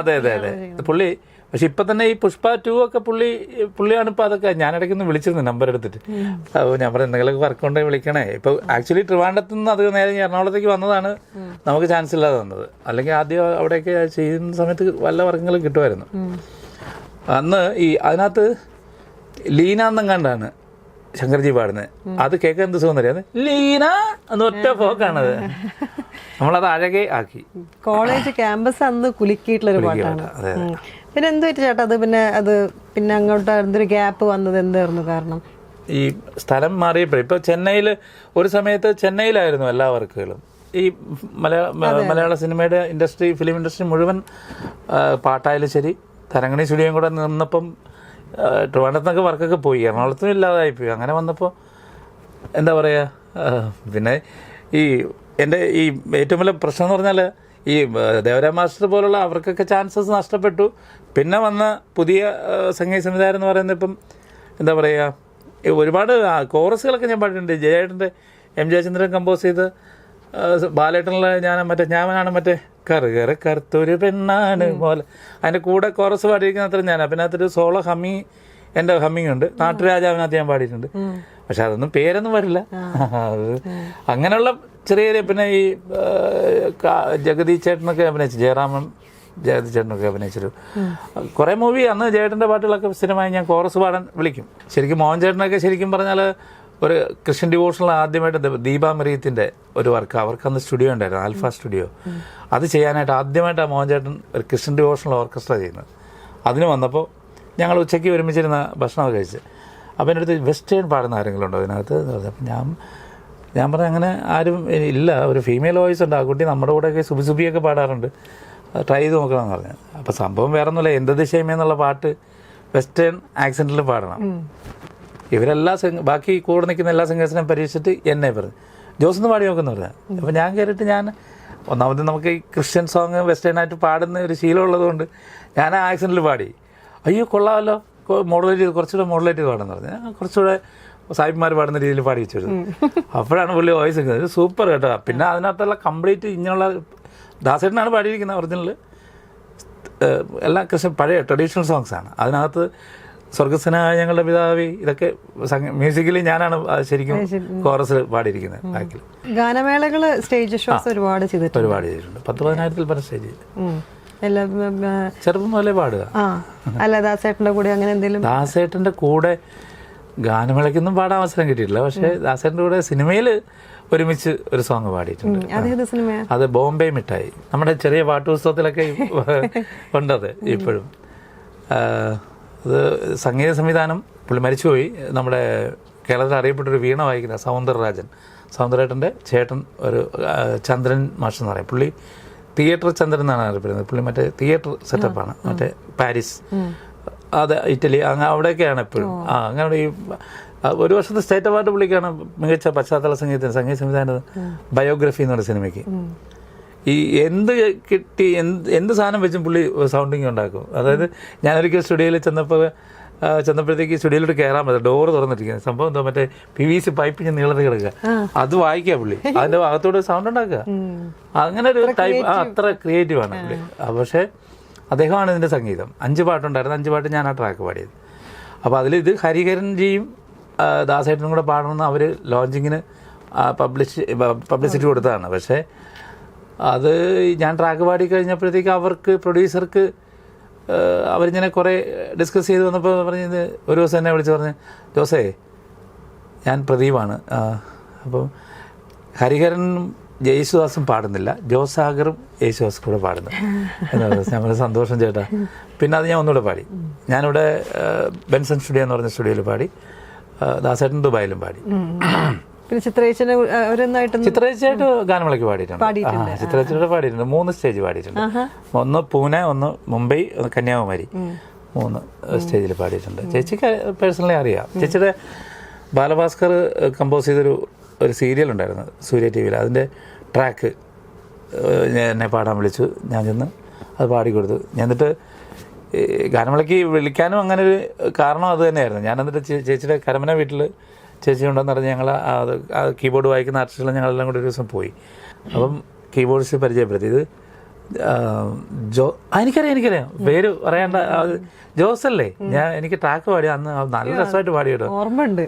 അതെ അതെ അതെ പുള്ളി. പക്ഷെ ഇപ്പൊ തന്നെ ഈ പുഷ്പ 2 ഒക്കെ പുള്ളിയാണ് ഇപ്പൊ അതൊക്കെ. ഞാൻ ഇടയ്ക്കൊന്ന് വിളിച്ചിരുന്നു നമ്പർ എടുത്തിട്ട്. ഞാൻ പറഞ്ഞു എന്തെങ്കിലും വർക്ക് ഉണ്ടെങ്കിൽ വിളിക്കണേ. ഇപ്പൊ ആക്ച്വലി ട്രിവാൻഡ്രത്ത് നിന്ന് അത് നേരെ എറണാകുളത്തേക്ക് വന്നതാണ്, നമുക്ക് ചാൻസ് ഇല്ലാതെ വന്നത്. അല്ലെങ്കിൽ ആദ്യം അവിടെയൊക്കെ ചെയ്യുന്ന സമയത്ത് വല്ല വർക്കുകളും കിട്ടുമായിരുന്നു. അന്ന് ഈ അതിനകത്ത് ലീന എന്നെങ്ങാണ്ടാണ് ശങ്കർജി പാടുന്നത്. അത് കേൾക്കാൻ എന്ത് സുഖം അറിയാതെ, ലീന എന്ന് ഒറ്റ പോക്കാണത്. നമ്മളത് അഴകെ ആക്കി. കോളേജ് ക്യാമ്പസ് അന്ന് കുലുക്കിയിട്ടുള്ളൊരു പാട്ടാണ്. പിന്നെ എന്ത് പറ്റി ചേട്ടാ അത് പിന്നെ അങ്ങോട്ട് എന്തൊരു ഗ്യാപ്പ് വന്നത് എന്തായിരുന്നു കാരണം? ഈ സ്ഥലം മാറിയപ്പോഴേ, ഇപ്പൊ ചെന്നൈയിൽ ഒരു സമയത്ത് ചെന്നൈയിലായിരുന്നു എല്ലാ വർക്കുകളും. ഈ മലയാള സിനിമയുടെ ഇൻഡസ്ട്രി, ഫിലിം ഇൻഡസ്ട്രി മുഴുവൻ പാട്ടായാലും ശരി, തരങ്ങണി സ്റ്റുഡിയോയും കൂടെ നിന്നപ്പം ട്രിവാൻഡ്രത്തൊക്കെ വർക്കൊക്കെ പോയി, എറണാകുളത്തും ഇല്ലാതായിപ്പോയി. അങ്ങനെ വന്നപ്പോൾ എന്താ പറയുക, പിന്നെ ഈ എൻ്റെ ഈ ഏറ്റവും വലിയ പ്രശ്നം എന്ന് പറഞ്ഞാൽ ഈ ദേവരാ മാസ്റ്റർ പോലുള്ള അവർക്കൊക്കെ ചാൻസസ് നഷ്ടപ്പെട്ടു. പിന്നെ വന്ന പുതിയ സംഗീത സംവിധാനം എന്ന് പറയുന്നത് ഇപ്പം എന്താ പറയുക, ഒരുപാട് കോറസുകളൊക്കെ ഞാൻ പാടിയിട്ടുണ്ട്. ജയേട്ടൻ്റെ എം ജയചന്ദ്രൻ കമ്പോസ് ചെയ്ത് ബാലേട്ടനുള്ള ഞാനാണ് മറ്റേ കറുത്തൊരു പെണ്ണാണ് പോലെ അതിൻ്റെ കൂടെ കോറസ് പാടിയിരിക്കുന്ന അത്ര ഞാൻ. പിന്നെ അതിനകത്തൊരു സോളോ എൻ്റെ ഹമ്മിങ് ഉണ്ട്. നാട്ടുരാജാവിനകത്ത് ഞാൻ പാടിയിട്ടുണ്ട്. പക്ഷെ അതൊന്നും പേരൊന്നും വരില്ല. അങ്ങനെയുള്ള ചെറിയ ചെറിയ, പിന്നെ ഈ ജഗദീഷ് ചേട്ടനൊക്കെ അഭിനയിച്ചു, ജഗദീഷ് ചേട്ടനൊക്കെ അഭിനയിച്ചൊരു കുറേ മൂവി. അന്ന് ചേട്ടൻ്റെ പാട്ടുകളൊക്കെ സ്ഥിരമായി ഞാൻ കോറസ് പാടാൻ വിളിക്കും. ശരിക്കും മോഹൻ ചേട്ടനൊക്കെ ശരിക്കും പറഞ്ഞാൽ ഒരു ക്രിസ്ത്യൻ ഡിവോഷണൽ ആദ്യമായിട്ട് ദീപാ മറിയത്തിൻ്റെ ഒരു വർക്ക്, അവർക്ക് അന്ന് സ്റ്റുഡിയോ ഉണ്ടായിരുന്നു, ആൽഫ സ്റ്റുഡിയോ. അത് ചെയ്യാനായിട്ട് ആദ്യമായിട്ടാണ് മോഹൻ ചേട്ടൻ ഒരു ക്രിസ്ത്യൻ ഡിവോഷണൽ ഓർക്കസ്ട്ര ചെയ്യുന്നത്. അതിന് വന്നപ്പോൾ ഞങ്ങൾ ഉച്ചയ്ക്ക് ഒരുമിച്ചിരുന്ന ഭക്ഷണമൊക്കെ കഴിച്ച്. അപ്പോൾ എൻ്റെ അടുത്ത് വെസ്റ്റേൺ പാടുന്ന ആരെങ്കിലും ഉണ്ടോ അതിനകത്ത് എന്ന് പറഞ്ഞു. അപ്പോൾ ഞാൻ പറഞ്ഞ അങ്ങനെ ആരും ഇല്ല, ഒരു ഫീമെയിൽ വോയിസ് ഉണ്ട്, ആ കുട്ടി നമ്മുടെ കൂടെയൊക്കെ സുബിയൊക്കെ പാടാറുണ്ട്, ട്രൈ ചെയ്ത് നോക്കണമെന്ന് പറഞ്ഞു. അപ്പോൾ സംഭവം വേറെ ഒന്നുമില്ല, എന്ത് ഷെയ്മേന്നുള്ള പാട്ട് വെസ്റ്റേൺ ആക്സെൻറ്റിൽ പാടണം. ഇവരെല്ലാ ബാക്കി കൂടെ നിൽക്കുന്ന എല്ലാ സിംഗേഴ്സിനെയും പരീക്ഷിച്ചിട്ട് എന്നെ പറഞ്ഞു ജോസൊന്ന് പാടി നോക്കുന്നു പറഞ്ഞു. അപ്പോൾ ഞാൻ കയറിയിട്ട് ഒന്നാമത് നമുക്ക് ഈ ക്രിസ്ത്യൻ സോങ് വെസ്റ്റേണായിട്ട് പാടുന്ന ഒരു ശീലമുള്ളത് കൊണ്ട് ഞാൻ ആ ആക്സെൻറ്റിൽ പാടി. അയ്യോ കൊള്ളാമല്ലോ, കുറച്ചുകൂടെ മോഡുലേറ്റ് ചെയ്ത് പാടുന്നു പറഞ്ഞു. കുറച്ചുകൂടെ സാഹിബ്മാർ പാടുന്ന രീതിയിൽ പാടി വെച്ചത്. അപ്പോഴാണ് പുള്ളി വോയിസ് നിൽക്കുന്നത്, സൂപ്പർ കേട്ടോ. പിന്നെ അതിനകത്തുള്ള കംപ്ലീറ്റ് ഇങ്ങനെയുള്ള ദാസേട്ടനാണ് പാടിയിരിക്കുന്നത് ഒറിജിനൽ, എല്ലാ ക്രിസ്ത്യൻ പഴയ ട്രഡീഷണൽ സോങ്സാണ്. അതിനകത്ത് സ്വർഗസ്വനായ ഞങ്ങളുടെ പിതാവി, ഇതൊക്കെ മ്യൂസിക്കലി ഞാനാണ് ശരിക്കും കോറസ് പാടിയിരിക്കുന്നത്. ബാക്കിൽ ഗാനമേളകള്, സ്റ്റേജ് ഷോസ് ഒരുപാട് ചെയ്തിട്ടുണ്ട്. 10,000-ൽ പല സ്റ്റേജ് ചെറുപ്പം പോലെ പാടുക. അല്ല ദാസേട്ടന്റെ കൂടെ അങ്ങനെ എന്തെങ്കിലും? ദാസേട്ടന്റെ കൂടെ ഗാനമേളയ്ക്കൊന്നും പാടാൻ അവസരം കിട്ടിയിട്ടില്ല. പക്ഷേ ദാസേട്ടന്റെ കൂടെ സിനിമയിൽ ഒരുമിച്ച് ഒരു സോങ് പാടിയിട്ടുണ്ട്. അത് ബോംബെ മിഠായി, നമ്മുടെ ചെറിയ പാട്ടുപുസ്തകത്തിലൊക്കെ ഉണ്ടത് ഇപ്പോഴും. അത് സംഗീത സംവിധാനം പുള്ളി മരിച്ചുപോയി. നമ്മുടെ കേരളത്തിൽ അറിയപ്പെട്ടൊരു വീണ വായിക്കുന്ന സൗന്ദരേട്ടൻ്റെ ചേട്ടൻ, ഒരു ചന്ദ്രൻ മാഷ് എന്ന് പറയും. പുള്ളി തിയേറ്റർ ചന്ദ്രൻ എന്നാണ് അറിയപ്പെടുന്നത്. പുള്ളി മറ്റേ തിയേറ്റർ സെറ്റപ്പാണ്, മറ്റേ പാരീസ്, അത് ഇറ്റലി, അവിടെയൊക്കെയാണ് എപ്പോഴും. അങ്ങനെ ഈ ഒരു വർഷത്തെ സ്റ്റേറ്റ് അവാർഡ് പുള്ളിക്കാണ് മികച്ച പശ്ചാത്തല സംഗീത സംവിധാനം ബയോഗ്രഫി എന്ന് പറഞ്ഞ സിനിമയ്ക്ക്. ഈ എന്ത് കിട്ടി എന്ത് സാധനം വെച്ചും പുള്ളി സൗണ്ടിങ് ഉണ്ടാക്കും. അതായത് ഞാനൊരിക്കൽ സ്റ്റുഡിയോയിൽ ചെന്നപ്പോഴത്തേക്ക് സ്റ്റുഡിയോയിലോട്ട് കയറാൻ പറ്റും, ഡോറ് തുറന്നിരിക്കുന്നത്. സംഭവം എന്താ, മറ്റേ PVC പൈപ്പ് ഞാൻ നീളത്തിൽ കിടക്കുക, അത് വായിക്കുക പുള്ളി, അതിൻ്റെ അകത്തോട് സൗണ്ട് ഉണ്ടാക്കുക. അങ്ങനെ ഒരു ടൈപ്പ്, അത്ര ക്രിയേറ്റീവാണ് പുള്ളി. പക്ഷേ അദ്ദേഹമാണ് ഇതിൻ്റെ സംഗീതം. 5 പാട്ടുണ്ടായിരുന്നു, 5 പാട്ട് ഞാൻ ആ ട്രാക്ക് പാടിയത്. അപ്പോൾ അതിലിത് ഹരിഹരൻജിയും ദാസേട്ടനും കൂടെ പാടണമെന്ന് അവർ ലോഞ്ചിങ്ങിന് പബ്ലിസിറ്റി കൊടുത്തതാണ്. പക്ഷേ അത് ഞാൻ ട്രാക്ക് പാടി കഴിഞ്ഞപ്പോഴത്തേക്ക് അവർക്ക് പ്രൊഡ്യൂസർക്ക് അവരിങ്ങനെ കുറേ ഡിസ്കസ് ചെയ്ത് വന്നപ്പോൾ പറഞ്ഞത്, ഒരു ദിവസം എന്നെ വിളിച്ച് പറഞ്ഞ്, ജോസേ ഞാൻ പ്രദീപാണ്, അപ്പം ഹരിഹരനും യേശുദാസും പാടുന്നില്ല, ജോസാഗറും യേശുദാസും കൂടെ പാടുന്നു എന്നാണ്. ഞാൻ പറഞ്ഞ സന്തോഷം ചേട്ടാ. പിന്നെ അത് ഞാൻ ഒന്നുകൂടെ പാടി. ഞാനിവിടെ ബെൻസൺ സ്റ്റുഡിയോ എന്ന് പറഞ്ഞ സ്റ്റുഡിയോയിൽ പാടി, ദാസേട്ടൻ ദുബായിലും പാടി. പിന്നെ ചിത്രേച്ചയായിട്ട് ഗാനമേളയ്ക്ക് പാടിയിട്ടുണ്ട്. ചിത്രേച്ചയുടെ പാടിയിട്ടുണ്ട്, 3 സ്റ്റേജ് പാടിയിട്ടുണ്ട്. ഒന്ന് പൂനെ, ഒന്ന് മുംബൈ, ഒന്ന് കന്യാകുമാരി, 3 സ്റ്റേജിൽ പാടിയിട്ടുണ്ട്. ചേച്ചിക്ക് പേഴ്സണലി അറിയാം. ചേച്ചിയുടെ ബാലഭാസ്കർ കമ്പോസ് ചെയ്തൊരു സീരിയൽ ഉണ്ടായിരുന്നു സൂര്യ TV യിൽ. അതിൻ്റെ ട്രാക്ക് എന്നെ പാടാൻ വിളിച്ചു. ഞാൻ ചെന്ന് അത് പാടിക്കൊടുത്തു. ഞാൻ എന്നിട്ട് ഗാനമേളയ്ക്ക് വിളിക്കാനും അങ്ങനെ ഒരു കാരണം അത് തന്നെയായിരുന്നു. ഞാൻ എന്നിട്ട് ചേച്ചിയുടെ കരമന വീട്ടിൽ ചേച്ചി ഉണ്ടെന്ന് പറഞ്ഞ് ഞങ്ങൾ കീബോർഡ് വായിക്കുന്ന ആർട്ടിസ്റ്റുകൾ ഞങ്ങളെല്ലാം കൂടി ഒരു ദിവസം പോയി. അപ്പം കീബോർഡ്സ് പരിചയപ്പെടുത്തി. ഇത് എനിക്കറിയാം പേര് പറയേണ്ട, ജോസല്ലേ. എനിക്ക് ട്രാക്ക് പാടി അന്ന് നല്ല രസമായിട്ട് പാടി കേട്ടോ. ഓർമ്മയുണ്ട്.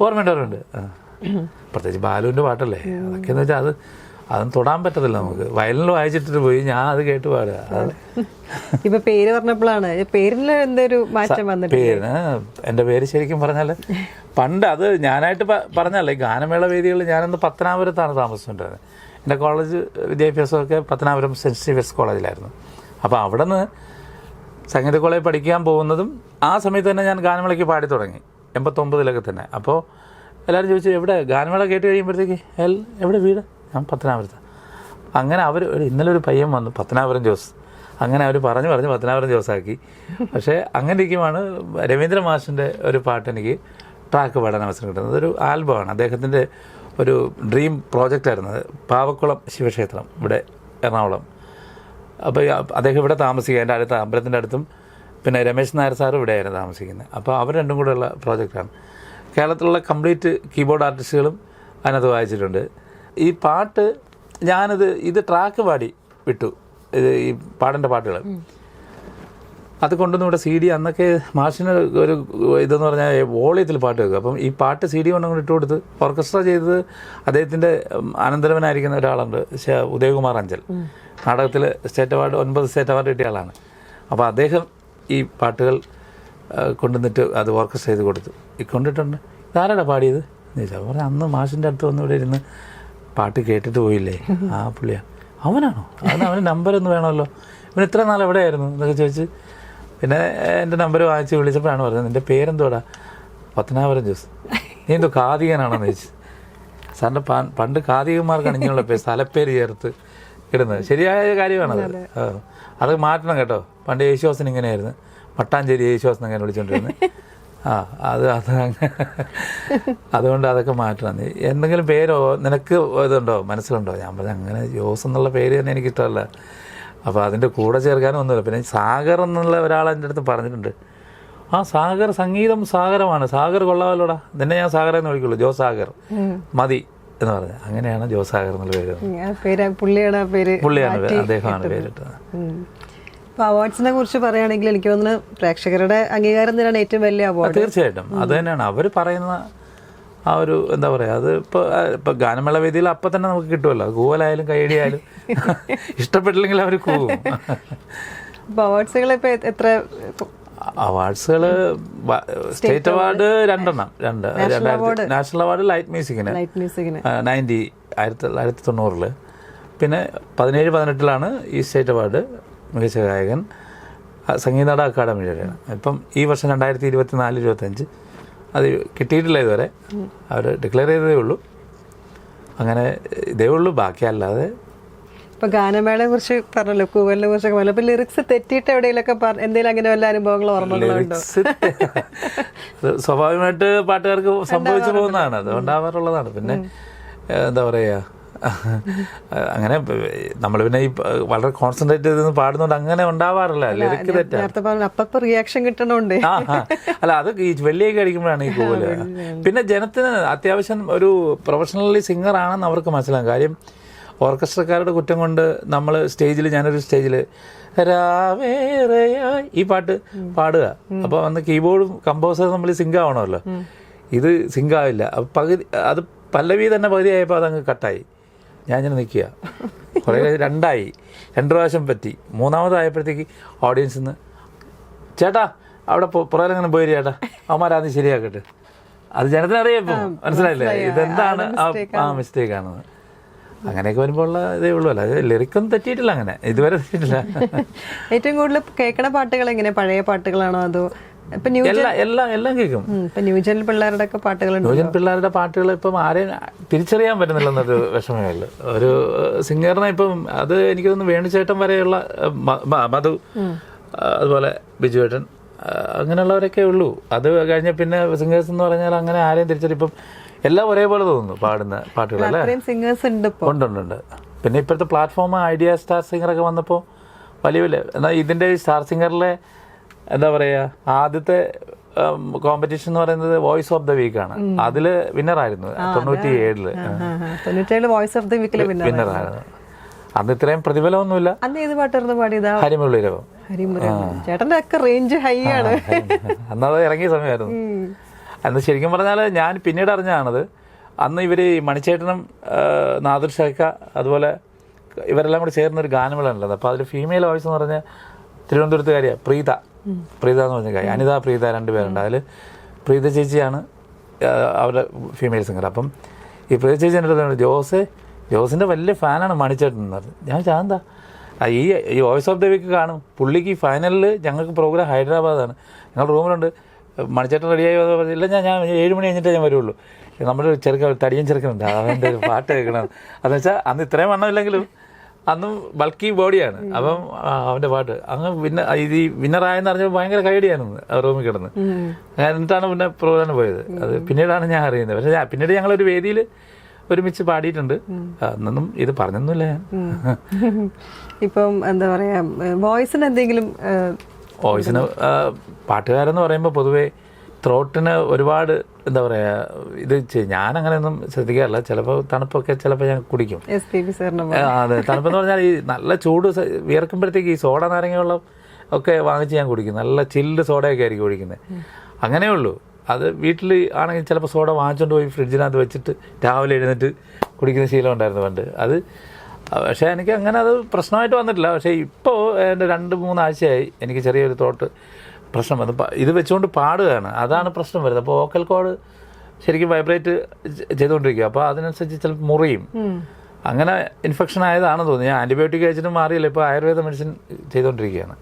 പ്രത്യേകിച്ച് ബാലുവിൻ്റെ പാട്ടല്ലേ, അതൊക്കെയെന്ന് വെച്ചാൽ അതൊന്നും തൊടാൻ പറ്റത്തില്ല നമുക്ക്. വയലിൽ വായിച്ചിട്ട് പോയി ഞാൻ അത് കേട്ട് പാടുക. ഇപ്പൊ പേര് പറഞ്ഞപ്പോഴാണ് പേരിൽ എന്തൊരു മാറ്റം വന്നത്. പേരിന് എൻ്റെ പേര് ശരിക്കും പറഞ്ഞാൽ പണ്ട് അത് ഞാനായിട്ട് പറഞ്ഞല്ലേ, ഗാനമേള വേദികളിൽ ഞാനന്ന് പത്തനാപുരത്താണ് താമസിച്ചിട്ടുണ്ടായിരുന്നത്. എൻ്റെ കോളേജ് വിദ്യാഭ്യാസമൊക്കെ പത്തനാപുരം സെൻറ്റ് സ്റ്റീഫൻസ് കോളേജിലായിരുന്നു. അപ്പോൾ അവിടെ നിന്ന് സംഗീത കോളേജിൽ പഠിക്കാൻ പോകുന്നതും ആ സമയത്ത് തന്നെ ഞാൻ ഗാനമേളയ്ക്ക് പാടി തുടങ്ങി, 89 തന്നെ. അപ്പോൾ എല്ലാവരും ചോദിച്ചു, എവിടെ ഗാനമേള കേട്ട് കഴിയുമ്പോഴത്തേക്ക് എവിടെ വീട്? ഞാൻ പത്തനാപുരത്ത്. അങ്ങനെ ഇന്നലെ ഒരു പയ്യൻ വന്നു, പത്തനാപുരം ജോസ്. അങ്ങനെ അവർ പറഞ്ഞു 14 ദിവസമാക്കി. പക്ഷേ അങ്ങനെ ഇരിക്കുമാണ് രവീന്ദ്ര മാഷിൻ്റെ ഒരു പാട്ട് എനിക്ക് ട്രാക്ക് പാടാൻ അവസരം കിട്ടുന്നത്. അതൊരു ആൽബമാണ്, അദ്ദേഹത്തിൻ്റെ ഒരു ഡ്രീം പ്രോജക്റ്റായിരുന്നു. പാവക്കുളം ശിവക്ഷേത്രം ഇവിടെ എറണാകുളം. അപ്പോൾ അദ്ദേഹം ഇവിടെ താമസിക്കുക, എൻ്റെ അടുത്ത അമ്പലത്തിൻ്റെ അടുത്തും പിന്നെ രമേശ് നായർ സാറും ഇവിടെയായിരുന്നു താമസിക്കുന്നത്. അപ്പോൾ അവർ രണ്ടും കൂടെയുള്ള പ്രോജക്റ്റാണ്. കേരളത്തിലുള്ള കംപ്ലീറ്റ് കീബോർഡ് ആർട്ടിസ്റ്റുകളും അതിനകത്ത് വായിച്ചിട്ടുണ്ട്. ഈ പാട്ട് ഇത് ട്രാക്ക് പാടി വിട്ടു, ഇത് ഈ പാടേണ്ട പാട്ടുകൾ അത് കൊണ്ടുവന്ന് ഇവിടെ CD അന്നൊക്കെ മാഷിന് ഒരു ഇതെന്ന് പറഞ്ഞാൽ വോളിയത്തിൽ പാട്ട് വെക്കും. അപ്പം ഈ പാട്ട് CD കൊണ്ടങ്ങോട്ട് ഇട്ട് കൊടുത്ത് ഓർക്കസ്ട്ര ചെയ്തത് അദ്ദേഹത്തിൻ്റെ അനന്തരവനായിരിക്കുന്ന ഒരാളുണ്ട്, ഉദയകുമാർ അഞ്ചൽ. നാടകത്തിൽ സ്റ്റേറ്റ് അവാർഡ് 9 സ്റ്റേറ്റ് അവാർഡ് കിട്ടിയ ആളാണ്. അപ്പോൾ അദ്ദേഹം ഈ പാട്ടുകൾ കൊണ്ടുവന്നിട്ട് അത് ഓർക്കസ്ട്ര ചെയ്ത് കൊടുത്തു. കൊണ്ടിട്ടുണ്ട്. ഇതാരാടാ പാടിയത് എന്ന് ചോദിച്ചാൽ പറഞ്ഞു, അന്ന് മാഷിൻ്റെ അടുത്ത് വന്ന് ഇവിടെ ഇരുന്ന് പാട്ട് കേട്ടിട്ട് പോയില്ലേ ആ പുള്ളിയാണ്. അവനാണോ? അവന് നമ്പരൊന്നും വേണമല്ലോ, ഇവൻ ഇത്ര നാൾ എവിടെയായിരുന്നു എന്നൊക്കെ ചോദിച്ച് പിന്നെ എൻ്റെ നമ്പർ വാങ്ങിച്ച് വിളിച്ചപ്പോഴാണ് പറഞ്ഞത്, നിൻ്റെ പേരെന്തോടാ? പത്തനാപുരം ജോസ്. നീ എന്തോ കാതികനാണെന്ന് ചോദിച്ചു. സാറിൻ്റെ പണ്ട് കാതികന്മാർക്കാണ് ഇങ്ങനെയുള്ള പേര് സ്ഥലപ്പേര് ചേർത്ത് ഇടുന്നത്. ശരിയായ കാര്യമാണത്. അത് മാറ്റണം കേട്ടോ. പണ്ട് യേശുദാസൻ ഇങ്ങനെയായിരുന്നു, മട്ടാഞ്ചേരി യേശുദാസൻ അങ്ങനെ വിളിച്ചുകൊണ്ടിരുന്നത്. അതുകൊണ്ട് അതൊക്കെ മാറ്റണം. നീ എന്തെങ്കിലും പേരോ നിനക്ക് ഇതുണ്ടോ മനസ്സിലുണ്ടോ? ഞാൻ പറഞ്ഞു അങ്ങനെ ജോസ് എന്നുള്ള പേര് തന്നെ എനിക്കിഷ്ടമല്ല. അപ്പോൾ അതിൻ്റെ കൂടെ ചേർക്കാനും ഒന്നുമില്ല. പിന്നെ സാഗർ എന്നുള്ള ഒരാൾ എൻ്റെ അടുത്ത് പറഞ്ഞിട്ടുണ്ട്, സാഗർ സംഗീതം സാഗരമാണ്, സാഗർ കൊള്ളാമല്ലോടാ, നിന്നെ ഞാൻ സാഗർ എന്ന് വിളിക്കുള്ളൂ, ജോ സാഗർ മതി എന്ന് പറഞ്ഞു. അങ്ങനെയാണ് ജോ സാഗർ എന്നുള്ള പേര്. പുള്ളിയാണ്, അദ്ദേഹമാണ് പേരിട്ടത്. ഇപ്പോൾ അവാർഡ്സിനെ കുറിച്ച് പറയുകയാണെങ്കിൽ എനിക്ക് തോന്നുന്നു പ്രേക്ഷകരുടെ അംഗീകാരം തന്നെയാണ് ഏറ്റവും വലിയ അവാർഡ്. തീർച്ചയായിട്ടും അത് തന്നെയാണ് അവർ പറയുന്ന ആ ഒരു എന്താ പറയുക. അത് ഇപ്പോൾ ഗാനമേള വേദിയിൽ അപ്പം തന്നെ നമുക്ക് കിട്ടുമല്ലോ. കൂവലായാലും കൈയടിയായാലും ഇഷ്ടപ്പെട്ടില്ലെങ്കിൽ അവർ കൂവും. അവാർഡ്സുകൾ ഇപ്പോൾ എത്ര? അവാർഡ്സുകൾ state award 2 national award light മ്യൂസിക്കിന് 1990 പിന്നെ 17-18 ഈ സ്റ്റേറ്റ് അവാർഡ് മികച്ച ഗായകൻ സംഗീത അക്കാദമിയുടെയാണ്. ഇപ്പം ഈ വർഷം 2024-25 അത് കിട്ടിയിട്ടില്ല ഇതുവരെ. അവർ ഡിക്ലെയർ ചെയ്തതേ ഉള്ളൂ. അങ്ങനെ ഇതേ ഉള്ളൂ, ബാക്കിയല്ലാതെ. ഇപ്പൊ ഗാനമേളയെ കുറിച്ച് പറഞ്ഞല്ലോ, കൂവലിനെ കുറിച്ചൊക്കെ പറഞ്ഞു. അപ്പൊ ലിറിക്സ് തെറ്റിയിട്ട് എവിടെയെങ്കിലൊക്കെ എന്തെങ്കിലും അങ്ങനെ വല്ല അനുഭവങ്ങളോ ഓർമ്മകളുണ്ടോ? സ്വാഭാവികമായിട്ട് പാട്ടുകാർക്ക് സംഭവിച്ചു പോകുന്നതാണ്, അതുകൊണ്ടാവാറുള്ളതാണ്. പിന്നെ എന്താ പറയുക, അങ്ങനെ നമ്മൾ പിന്നെ ഈ വളരെ കോൺസെൻട്രേറ്റ് ചെയ്ത് പാടുന്നോണ്ട് അങ്ങനെ ഉണ്ടാവാറില്ല. ലിറിക്ക് തെറ്റാ, റിയാക്ഷൻ കിട്ടണോണ്ട്. അല്ല, അത് ഈ വെള്ളിയൊക്കെ അടിക്കുമ്പോഴാണ് ഈ കൂവല്. പിന്നെ ജനത്തിന് അത്യാവശ്യം ഒരു പ്രൊഫഷണലി സിംഗർ ആണെന്ന് അവർക്ക് മനസ്സിലാകും. കാര്യം ഓർക്കസ്ട്രക്കാരുടെ കുറ്റം കൊണ്ട് നമ്മൾ ഞാനൊരു സ്റ്റേജിൽ ഈ പാട്ട് പാടുക, അപ്പോൾ അന്ന് കീബോർഡും കമ്പോസറും നമ്മൾ സിങ്ക് ആവണമല്ലോ. ഇത് സിങ്ക് ആവില്ല. പകുതി അത് പല്ലവി തന്നെ പകുതി ആയപ്പോൾ അതങ്ങ് കട്ടായി. ഞാൻ ഇങ്ങനെ നിൽക്കുക, കുറേ 2 പ്രാവശ്യം പറ്റി. 3ാമതായപ്പോഴത്തേക്ക് ഓഡിയൻസിൽ നിന്ന്, ചേട്ടാ അവിടെ പുറകിലങ്ങനെ പോയി ചേട്ടാ, അവന്മാരാദ്യം ശരിയാക്കട്ടെ. അത് ജനത്തിനറിയാം, മനസ്സിലായില്ലേ ഇതെന്താണ് ആ മിസ്റ്റേക്കാണെന്ന്. അങ്ങനെയൊക്കെ വരുമ്പോൾ ഇതേ ഉള്ളൂ. അല്ല, ലിറിക്കൊന്നും തെറ്റിയിട്ടില്ല, അങ്ങനെ ഇതുവരെ തെറ്റിയിട്ടില്ല. ഏറ്റവും കൂടുതൽ കേൾക്കണ പാട്ടുകൾ എങ്ങനെ, പഴയ പാട്ടുകളാണോ അതോ എല്ലാം കേൾക്കും? ന്യൂജൻ പിള്ളേരുടെ ഒക്കെ പാട്ടുകളുണ്ട്. ന്യൂജൻ പിള്ളേരുടെ പാട്ടുകൾ ഇപ്പം ആരെയും തിരിച്ചറിയാൻ പറ്റുന്നില്ലെന്നൊരു വിഷമേ ഉള്ളു. ഒരു സിംഗറിനെ ഇപ്പം അത് എനിക്ക് തോന്നുന്നു വേണുചേട്ടൻ വരെയുള്ള മധു, അതുപോലെ ബിജുവേട്ടൻ, അങ്ങനെയുള്ളവരൊക്കെ ഉള്ളൂ. അത് കഴിഞ്ഞ പിന്നെ സിംഗേഴ്സ് എന്ന് പറഞ്ഞാൽ അങ്ങനെ ആരെയും തിരിച്ചറിയും. ഇപ്പം എല്ലാം ഒരേപോലെ തോന്നുന്നു പാടുന്ന പാട്ടുകളല്ലേ. ഉണ്ട്. പിന്നെ ഇപ്പോഴത്തെ പ്ലാറ്റ്ഫോം ഐഡിയ സ്റ്റാർ സിംഗറൊക്കെ വന്നപ്പോൾ വലിയ എന്നാൽ ഇതിൻ്റെ സ്റ്റാർ സിംഗറിലെ എന്താ പറയുക, ആദ്യത്തെ കോമ്പറ്റീഷൻ എന്ന് പറയുന്നത് വോയിസ് ഓഫ് ദ വീക്കാണ്. അതില് വിന്നറായിരുന്നു 97 വോയിസ് ഓഫ് ദ വീക്കിൽ വിന്നറായിരുന്നു. അന്ന് ഇത്രയും പ്രതിഫലമൊന്നുമില്ല. ഹരിമുരളീരവം. ചേട്ടന്റെ ഒക്കെ റേഞ്ച് ഹൈ ആണ്. അന്നത് ഇറങ്ങിയ സമയമായിരുന്നു. അന്ന് ശരിക്കും പറഞ്ഞാൽ ഞാൻ പിന്നീട് അറിഞ്ഞാണത്. അന്ന് ഇവർ മണിച്ചേട്ടനും നാദിർ ഷേഖ അതുപോലെ ഇവരെല്ലാം കൂടി ചേർന്നൊരു ഗാനമേള ഉള്ളത്. അപ്പോൾ അതിൽ ഫീമെയിൽ വോയിസ് എന്ന് പറഞ്ഞാൽ തിരുവനന്തപുരത്തുകാരിയാണ് പ്രീത എന്ന് പറഞ്ഞ കാര്യം. അനിത പ്രീത 2 പേരുണ്ട്. അതിൽ പ്രീത ചേച്ചിയാണ് അവരുടെ ഫീമെയിൽ സിംഗർ. അപ്പം ഈ പ്രീത ചേച്ചി എൻ്റെ അടുത്ത് ജോസിൻ്റെ വലിയ ഫാനാണ് മണിച്ചേട്ടൻ എന്ന് പറഞ്ഞു. ഞാൻ ചാന്താ ഈ വോയിസ് ഓഫ് ദ വീക്ക് കാണും. പുള്ളിക്ക് ഈ ഫൈനലിൽ ഞങ്ങൾക്ക് പ്രോഗ്രാം ഹൈദരാബാദാണ്, ഞങ്ങൾ റൂമിലുണ്ട്. മണിച്ചേട്ടൻ റെഡിയായി പറഞ്ഞില്ല, ഞാൻ 7 മണി കഴിഞ്ഞിട്ടേ ഞാൻ വരുള്ളൂ. നമ്മുടെ തടിയൻ ചെറുക്കനുണ്ട്, അവൻ്റെ ഒരു പാട്ട് കേൾക്കണം. അതെന്ന് വെച്ചാൽ അന്ന് ഇത്രയും വണ്ണമില്ലെങ്കിലും അന്നും ബൾക്കി ബോഡിയാണ്. അപ്പം അവൻ്റെ പാട്ട് അങ്ങ് ഇത് വിന്നറായെന്ന് പറഞ്ഞപ്പോൾ ഭയങ്കര കൈഡിയാണെന്ന് റൂമിൽ കിടന്ന്. എന്നിട്ടാണ് പിന്നെ പ്രോഗ്രാമിന് പോയത്. അത് പിന്നീടാണ് ഞാൻ അറിയുന്നത്. പക്ഷേ പിന്നീട് ഞങ്ങളൊരു വേദിയിൽ ഒരുമിച്ച് പാടിയിട്ടുണ്ട്. അന്നൊന്നും ഇത് പറഞ്ഞൊന്നുമില്ല ഞാൻ. ഇപ്പം എന്താ പറയാ, വോയിസിന് എന്തെങ്കിലും? വോയിസിന് പാട്ടുകാരെന്ന് പറയുമ്പോൾ പൊതുവേ ത്രോട്ടിന് ഒരുപാട് എന്താ പറയുക ഇത് ഞാനങ്ങനെയൊന്നും ശ്രദ്ധിക്കാറില്ല. ചിലപ്പോൾ തണുപ്പൊക്കെ ചിലപ്പോൾ ഞാൻ കുടിക്കും. അതെ, തണുപ്പെന്ന് പറഞ്ഞാൽ ഈ നല്ല ചൂട് വിയർക്കുമ്പോഴത്തേക്ക് ഈ സോഡ നാരങ്ങ വെള്ളം ഒക്കെ വാങ്ങിച്ച് ഞാൻ കുടിക്കും. നല്ല ചില്ല് സോഡയൊക്കെ ആയിരിക്കും കുടിക്കുന്നത്. അങ്ങനെയേ ഉള്ളൂ. അത് വീട്ടിൽ ആണെങ്കിൽ ചിലപ്പോൾ സോഡ വാങ്ങിച്ചുകൊണ്ട് പോയി ഫ്രിഡ്ജിനകത്ത് വെച്ചിട്ട് രാവിലെ എഴുന്നേറ്റ് കുടിക്കുന്ന ശീലം ഉണ്ടായിരുന്നു പണ്ട്. അത് പക്ഷേ എനിക്ക് അങ്ങനെ അത് പ്രശ്നമായിട്ട് വന്നിട്ടില്ല. പക്ഷേ ഇപ്പോൾ എൻ്റെ 2-3 ആഴ്ചയായി എനിക്ക് ചെറിയൊരു തോട്ട് പ്രശ്നം വന്നു. ഇത് വെച്ചുകൊണ്ട് പാടുകയാണ്, അതാണ് പ്രശ്നം വരുന്നത്. അപ്പോൾ വോക്കൽ കോഡ് ശരിക്കും വൈബ്രേറ്റ് ചെയ്തുകൊണ്ടിരിക്കുക. അപ്പോൾ അതിനനുസരിച്ച് ചിലപ്പോൾ മുറിയും. അങ്ങനെ ഇൻഫെക്ഷൻ ആയതാണെന്ന് തോന്നുന്നു. ഞാൻ ആൻറ്റിബയോട്ടിക് കഴിച്ചിട്ട് മാറിയില്ല. ഇപ്പോൾ ആയുർവേദ മെഡിസിൻ ചെയ്തുകൊണ്ടിരിക്കുകയാണ്.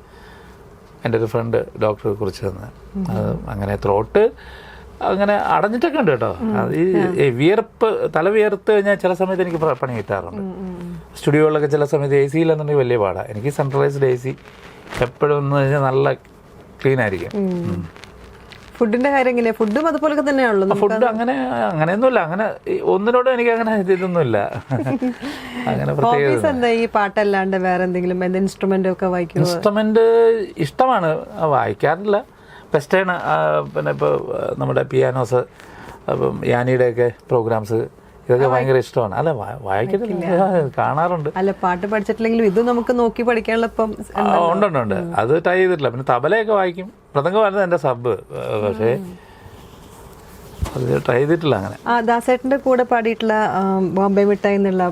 എൻ്റെ ഒരു ഫ്രണ്ട് ഡോക്ടറെ കുറിച്ച് തന്നെ. അത് അങ്ങനെ ത്രോട്ട് അങ്ങനെ അടഞ്ഞിട്ടൊക്കെ ഉണ്ട് കേട്ടോ. ഈ വിയർപ്പ് തല വിയർത്ത് കഴിഞ്ഞാൽ ചില സമയത്ത് എനിക്ക് പണി കിട്ടാറുണ്ട്. സ്റ്റുഡിയോകളിലൊക്കെ ചില സമയത്ത് AC ഇല്ലെന്നുണ്ടെങ്കിൽ വലിയ പാടാണ്. എനിക്ക് സെൻട്രലൈസ്ഡ് AC എപ്പോഴും എന്ന് കഴിഞ്ഞാൽ നല്ല ക്ലീൻ ആയിരിക്കും. ഫുഡിന്റെ കാര്യം എങ്ങനെയാ? ഫുഡും അതുപോലെ തന്നെയാണല്ലോ. ഫുഡ് അങ്ങനെയൊന്നുമില്ല. അങ്ങനെ ഒന്നിനോടും എനിക്ക് അങ്ങനെ ഇതൊന്നുമില്ല. അങ്ങനെ പ്രത്യേകത. ഈ പാട്ടല്ലാണ്ട് വേറെ എന്തെങ്കിലും ഇൻസ്ട്രുമെന്റ് ഒക്കെ വായിക്കും? ഇൻസ്ട്രുമെന്റ് ഇഷ്ടമാണ്, വായിക്കാറില്ല. വെസ്റ്റേൺ പിന്നെ ഇപ്പോൾ നമ്മുടെ പിയാനോസ്, അപ്പം യാനിയുടെയൊക്കെ പ്രോഗ്രാംസ്, ഇതൊക്കെ ഭയങ്കര ഇഷ്ടമാണ്. അല്ല വായിക്കത്തില്ല, കാണാറുണ്ട്. അല്ല പാട്ട് പഠിച്ചിട്ടില്ലെങ്കിലും ഇത് നമുക്ക് നോക്കി പഠിക്കാനുള്ള ഉണ്ട്. അത് ട്രൈ ചെയ്തിട്ടില്ല. പിന്നെ തബലയൊക്കെ വായിക്കും. മൃദംഗമായിരുന്നു എൻ്റെ സബ്, പക്ഷേ അത് ട്രൈ ചെയ്തിട്ടില്ല അങ്ങനെ. ദാസേട്ടന്റെ കൂടെ പാടിയിട്ടുള്ള ബോംബെ മിഠായി എന്നുള്ള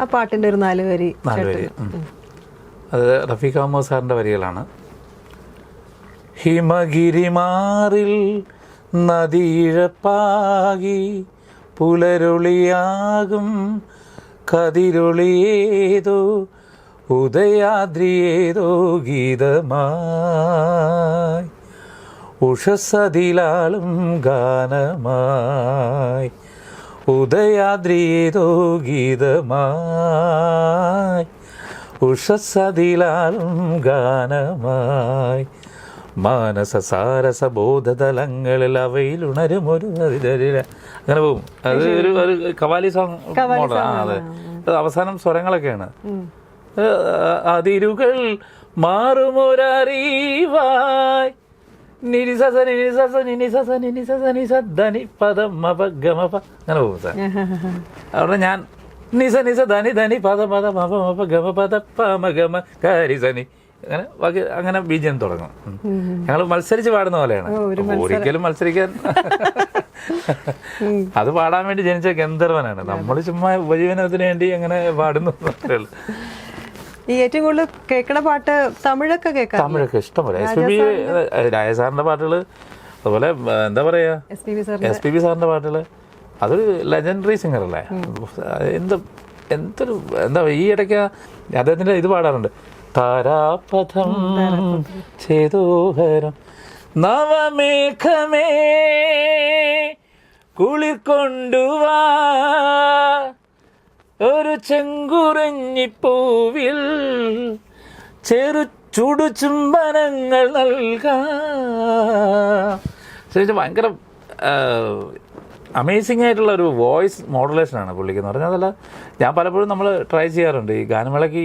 ആ പാട്ടിന്റെ ഒരു 4 വരി. അത് റഫീഖ് അഹമ്മദ് സാറിന്റെ വരികളാണ്. ഹിമഗിരിമാറിൽ നദിയിഴപ്പാകി പുലരൊളിയാകും കതിരൊളിയേതോ ഉദയാദ്രിയേതോ ഗീതമായി ഉഷസതിലാളും ഗാനമായി ഉദയാദ്രിയേതോ ഗീതമായി ഉഷസതിലാളും ഗാനമായി മാനസ സാരസ ബോധതലങ്ങളിൽ അവയിലുണരുമൊരു അങ്ങനെ പോകും. അത് ഒരു കവാലി സോങ് മോഡലാണ്. അതെ, അവസാനം സ്വരങ്ങളൊക്കെയാണ്. അതിരുകൾ മാറുമൊരറിവായി അങ്ങനെ പോകും സാർ. അവിടെ ഞാൻ നിസ നിസ ധനി ധനി പദ പദ മപ മപ ഗമ പദ പമ ഗമ കാരി സനി അങ്ങനെ ബാക്കി അങ്ങനെ ബീജം തുടങ്ങും. ഞങ്ങൾ മത്സരിച്ച് പാടുന്ന പോലെയാണ്. ഒരിക്കലും മത്സരിക്കാൻ അത് പാടാൻ വേണ്ടി ജനിച്ച ഗന്ധർവനാണ്. നമ്മൾ ചുമ്മാ ഉപജീവനത്തിന് വേണ്ടി അങ്ങനെ പാടുന്നു. ഈ ഏറ്റവും കൂടുതൽ കേൾക്കണ പാട്ട് തമിഴൊക്കെ കേൾക്കാം. തമിഴൊക്കെ ഇഷ്ടംപോലെ. SPB രാജസാറിന്റെ പാട്ടുകൾ, അതുപോലെ എന്താ പറയാ SPB സാറിന്റെ പാട്ടുകൾ. അതൊരു ലെജൻഡറി സിംഗർ അല്ലേ. എന്തൊരു എന്താ ഈ ഇടയ്ക്ക് അദ്ദേഹത്തിന്റെ ഇത് പാടാറുണ്ട്. താരാപഥം ചേതോഹരം നവമേഘമേ കുളിർക്കൊണ്ടുവാ ഒരു ചെങ്കുറിഞ്ഞിപ്പൂവിൽ ചെറു ചുടു ചുംബനങ്ങൾ നൽകാം. ഭയങ്കര അമേസിംഗ് ആയിട്ടുള്ള ഒരു വോയിസ് മോഡുലേഷനാണ് പുള്ളിക്ക് എന്ന് പറഞ്ഞാൽ. അതല്ല, ഞാൻ പലപ്പോഴും നമ്മൾ ട്രൈ ചെയ്യാറുണ്ട് ഈ ഗാനമേളയ്ക്ക്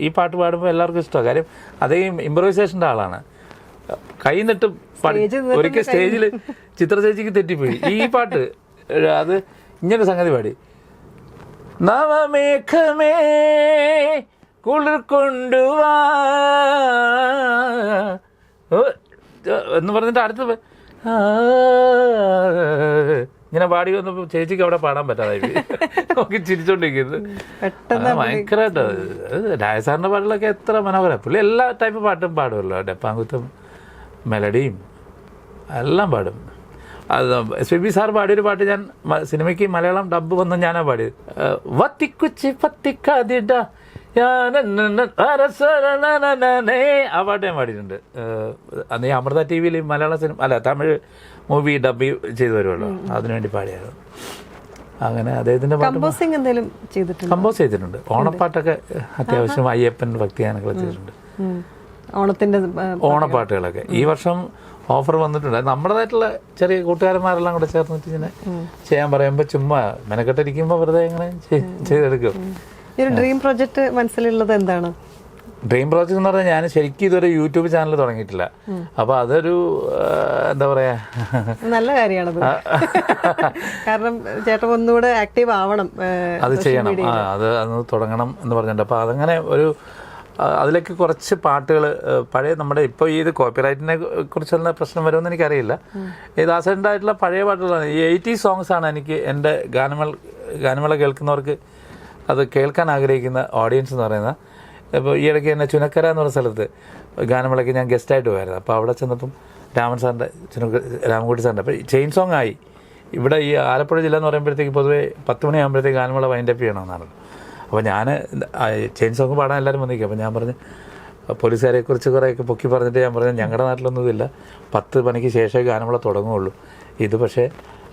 ഈ പാട്ട് പാടുമ്പോൾ എല്ലാവർക്കും ഇഷ്ടമാണ്. കാര്യം അദ്ദേഹം ഇംപ്രവൈസേഷൻ്റെ ആളാണ്. കൈ നിട്ട് ഒരിക്കൽ സ്റ്റേജിൽ ചിത്ര ചേച്ചിക്ക് തെറ്റിപ്പോയി ഈ പാട്ട്. അത് ഇങ്ങനൊരു സംഗതി പാടി, നവമേഘമേ കുളിർ കൊണ്ടുവാ എന്ന് പറഞ്ഞിട്ട് അടുത്ത് ഇങ്ങനെ പാടി വന്നപ്പോൾ ചേച്ചിക്ക് അവിടെ പാടാൻ പറ്റാതായി നോക്കി ചിരിച്ചോണ്ടിരിക്കുന്നത്. ഭയങ്കരമായിട്ട് രാജസാറിന്റെ പാട്ടുകളൊക്കെ എത്ര മനോഹരം. പുള്ളി എല്ലാ ടൈപ്പ് പാട്ടും പാടുമല്ലോ, ഡെപ്പാങ്കുത്തും മെലഡിയും എല്ലാം പാടും. അത് SPB സാർ പാടിയൊരു പാട്ട് ഞാൻ സിനിമയ്ക്ക് മലയാളം ഡബ് വന്ന് ഞാനാ പാടിയത്. വത്തിക്കുച്ചി പത്തിക്കാതിട ആ പാട്ട് ഞാൻ പാടിയിട്ടുണ്ട്. അന്ന് ഈ അമൃത TV മലയാള സിനിമ അല്ല തമിഴ് മൂവി ഡബ് ചെയ്ത് വരുമല്ലോ, അതിനുവേണ്ടി പാടിയായിരുന്നു. അങ്ങനെ അദ്ദേഹത്തിൻ്റെ പാട്ട് കമ്പോസിങ് എന്തെങ്കിലും ചെയ്തിട്ടുണ്ട്? കമ്പോസ് ചെയ്തിട്ടുണ്ട്. ഓണപ്പാട്ടൊക്കെ അത്യാവശ്യം അയ്യപ്പൻ ഭക്തിഗാനങ്ങളൊക്കെ ചെയ്തിട്ടുണ്ട്. ഓണത്തിന്റെ ഓണപ്പാട്ടുകളൊക്കെ ഈ വർഷം ഓഫർ വന്നിട്ടുണ്ട്. നമ്മുടേതായിട്ടുള്ള ചെറിയ കൂട്ടുകാരന്മാരെല്ലാം കൂടെ ചേർന്നിട്ട് ഇങ്ങനെ ചെയ്യാൻ പറയുമ്പോൾ ചുമ്മാ മെനക്കെട്ടിരിക്കുമ്പോൾ വെറുതെ ഇങ്ങനെ ചെയ്തെടുക്കും. ഈ ഒരു ഡ്രീം പ്രൊജക്ട് മനസ്സിലുള്ളത് എന്താണ്? ഡ്രീം പ്രോജക്റ്റ് എന്ന് പറഞ്ഞാൽ ഞാൻ ശരിക്കും ഇതൊരു യൂട്യൂബ് ചാനൽ തുടങ്ങിയിട്ടില്ല. അപ്പോൾ അതൊരു എന്താ പറയാ, നല്ല കാര്യമാണത്. കാരണം ചേട്ടൻ ഒന്നുകൂടെ ആക്റ്റീവ് ആവണം, അത് ചെയ്യണം, അത് തുടങ്ങണം എന്ന് പറഞ്ഞിട്ടുണ്ട്. അപ്പോൾ അതങ്ങനെ ഒരു അതിലേക്ക് കുറച്ച് പാട്ടുകൾ പഴയ നമ്മുടെ ഇപ്പോൾ ഈ ഇത് കോപ്പിറൈറ്റിനെ കുറിച്ചുള്ള പ്രശ്നം വരുമെന്ന് എനിക്കറിയില്ല. ഈ ദാസേട്ടൻ്റെതായിട്ടുള്ള പഴയ പാട്ടുകളാണ്, ഈ 80s സോങ്സാണ് എനിക്ക് എൻ്റെ ഗാനമേള കേൾക്കുന്നവർക്ക് അത് കേൾക്കാൻ ആഗ്രഹിക്കുന്ന ഓഡിയൻസ് എന്ന് പറയുന്നത്. ഇപ്പോൾ ഈ ഇടയ്ക്ക് തന്നെ ചുനക്കര എന്ന് പറഞ്ഞ സ്ഥലത്ത് ഗാനമേളയ്ക്ക് ഞാൻ ഗസ്റ്റായിട്ട് പോയായിരുന്നു. അപ്പോൾ അവിടെ ചെന്നപ്പം രാമൻകുട്ടി സാറിൻ്റെ അപ്പോൾ ചെയിൻ സോങ് ആയി. ഇവിടെ ഈ ആലപ്പുഴ ജില്ല എന്ന് പറയുമ്പോഴത്തേക്ക് പൊതുവേ 10 മണിയാകുമ്പോഴത്തേക്ക് ഗാനമേള വൈൻഡപ്പ് ചെയ്യണമെന്നാണ്. അപ്പോൾ ഞാൻ ചെയിൻ സോങ് പാടാൻ എല്ലാവരും വന്നിരിക്കും. അപ്പോൾ ഞാൻ പറഞ്ഞു, പോലീസുകാരെക്കുറിച്ച് കുറേയൊക്കെ പൊക്കി പറഞ്ഞിട്ട് ഞാൻ പറഞ്ഞു, ഞങ്ങളുടെ നാട്ടിലൊന്നും ഇതില്ല, 10 മണിക്ക് ശേഷമേ ഗാനമേള തുടങ്ങുകയുള്ളൂ. ഇത് പക്ഷേ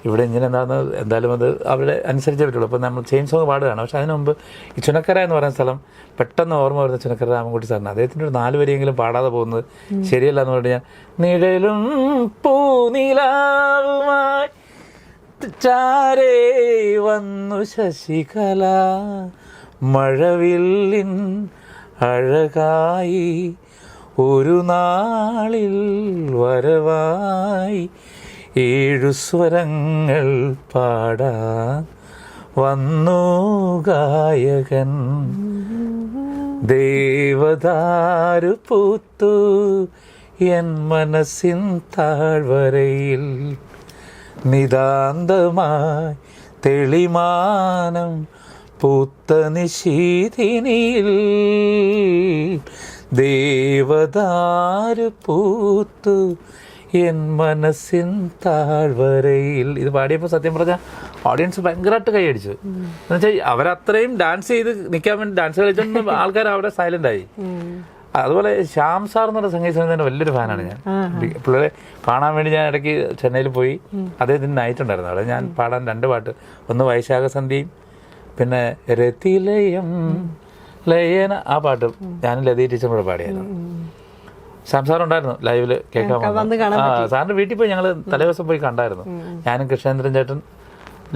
ഇവിടെ ഇങ്ങനെ എന്തായാലും അത് അവരുടെ അനുസരിച്ചേ പറ്റുള്ളൂ. അപ്പോൾ നമ്മൾ ചെയിൻ സോങ് പാടുകയാണ്. പക്ഷേ അതിന് മുമ്പ് ഈ ചുനക്കര എന്ന് പറയുന്ന സ്ഥലം പെട്ടെന്ന് ഓർമ്മ വരുന്ന ചുനക്കര രാമൻകുട്ടി സാറിന് അദ്ദേഹത്തിൻ്റെ ഒരു 4 വരിയെങ്കിലും പാടാതെ പോകുന്നത് ശരിയല്ല എന്ന് പറഞ്ഞാൽ, നിഴലും പൂനിലാവുമായി ചാരേ വന്നു ശശികല, മഴവില്ലിൻ അഴകായി ഒരു നാളിൽ വരവായി 7 സ്വരങ്ങൾ പാടാൻ വന്നു ഗായകൻ, ദേവദാരു പൂത്തു എൻ മനസ്സിൻ താഴ്വരയിൽ, നിതാന്തമായി തെളിമാനം പൂത്ത നിശീതിനിയിൽ, ദേവദാരു പൂത്തു എൻ മനസ്സിൻ താഴ്വരയിൽ. ഇത് പാടിയപ്പോൾ സത്യം പറഞ്ഞാൽ ഓഡിയൻസ് ഭയങ്കരമായിട്ട് കൈയടിച്ചു. എന്നുവെച്ചാൽ അവരത്രയും ഡാൻസ് ചെയ്ത് നിൽക്കാൻ വേണ്ടി ഡാൻസ് കളിച്ചൊന്നും ആൾക്കാർ അവിടെ സൈലന്റ് ആയി. അതുപോലെ ശ്യാം സാർ എന്ന് പറഞ്ഞ സംഗീത സംവിധാനം വലിയൊരു ഫാനാണ് ഞാൻ. പിള്ളേരെ കാണാൻ വേണ്ടി ഞാൻ ഇടയ്ക്ക് ചെന്നൈയിൽ പോയി. അദ്ദേഹത്തിന് നൈറ്റ് ഉണ്ടായിരുന്നു അവിടെ. ഞാൻ പാടാൻ 2 പാട്ട്, ഒന്ന് വൈശാഖസന്ധ്യയും പിന്നെ രതിലയം ലയന, ആ പാട്ട് ഞാനും ലതീ ടീച്ചറും കൂടെ പാടിയായിരുന്നു. ശ്യാം സാർ ഉണ്ടായിരുന്നു ലൈവില് കേൾക്കാൻ. സാറിന്റെ വീട്ടിൽ പോയി ഞങ്ങൾ തലേദിവസം പോയി കണ്ടായിരുന്നു. ഞാനും കൃഷ്ണേന്ദ്രൻ ചേട്ടൻ,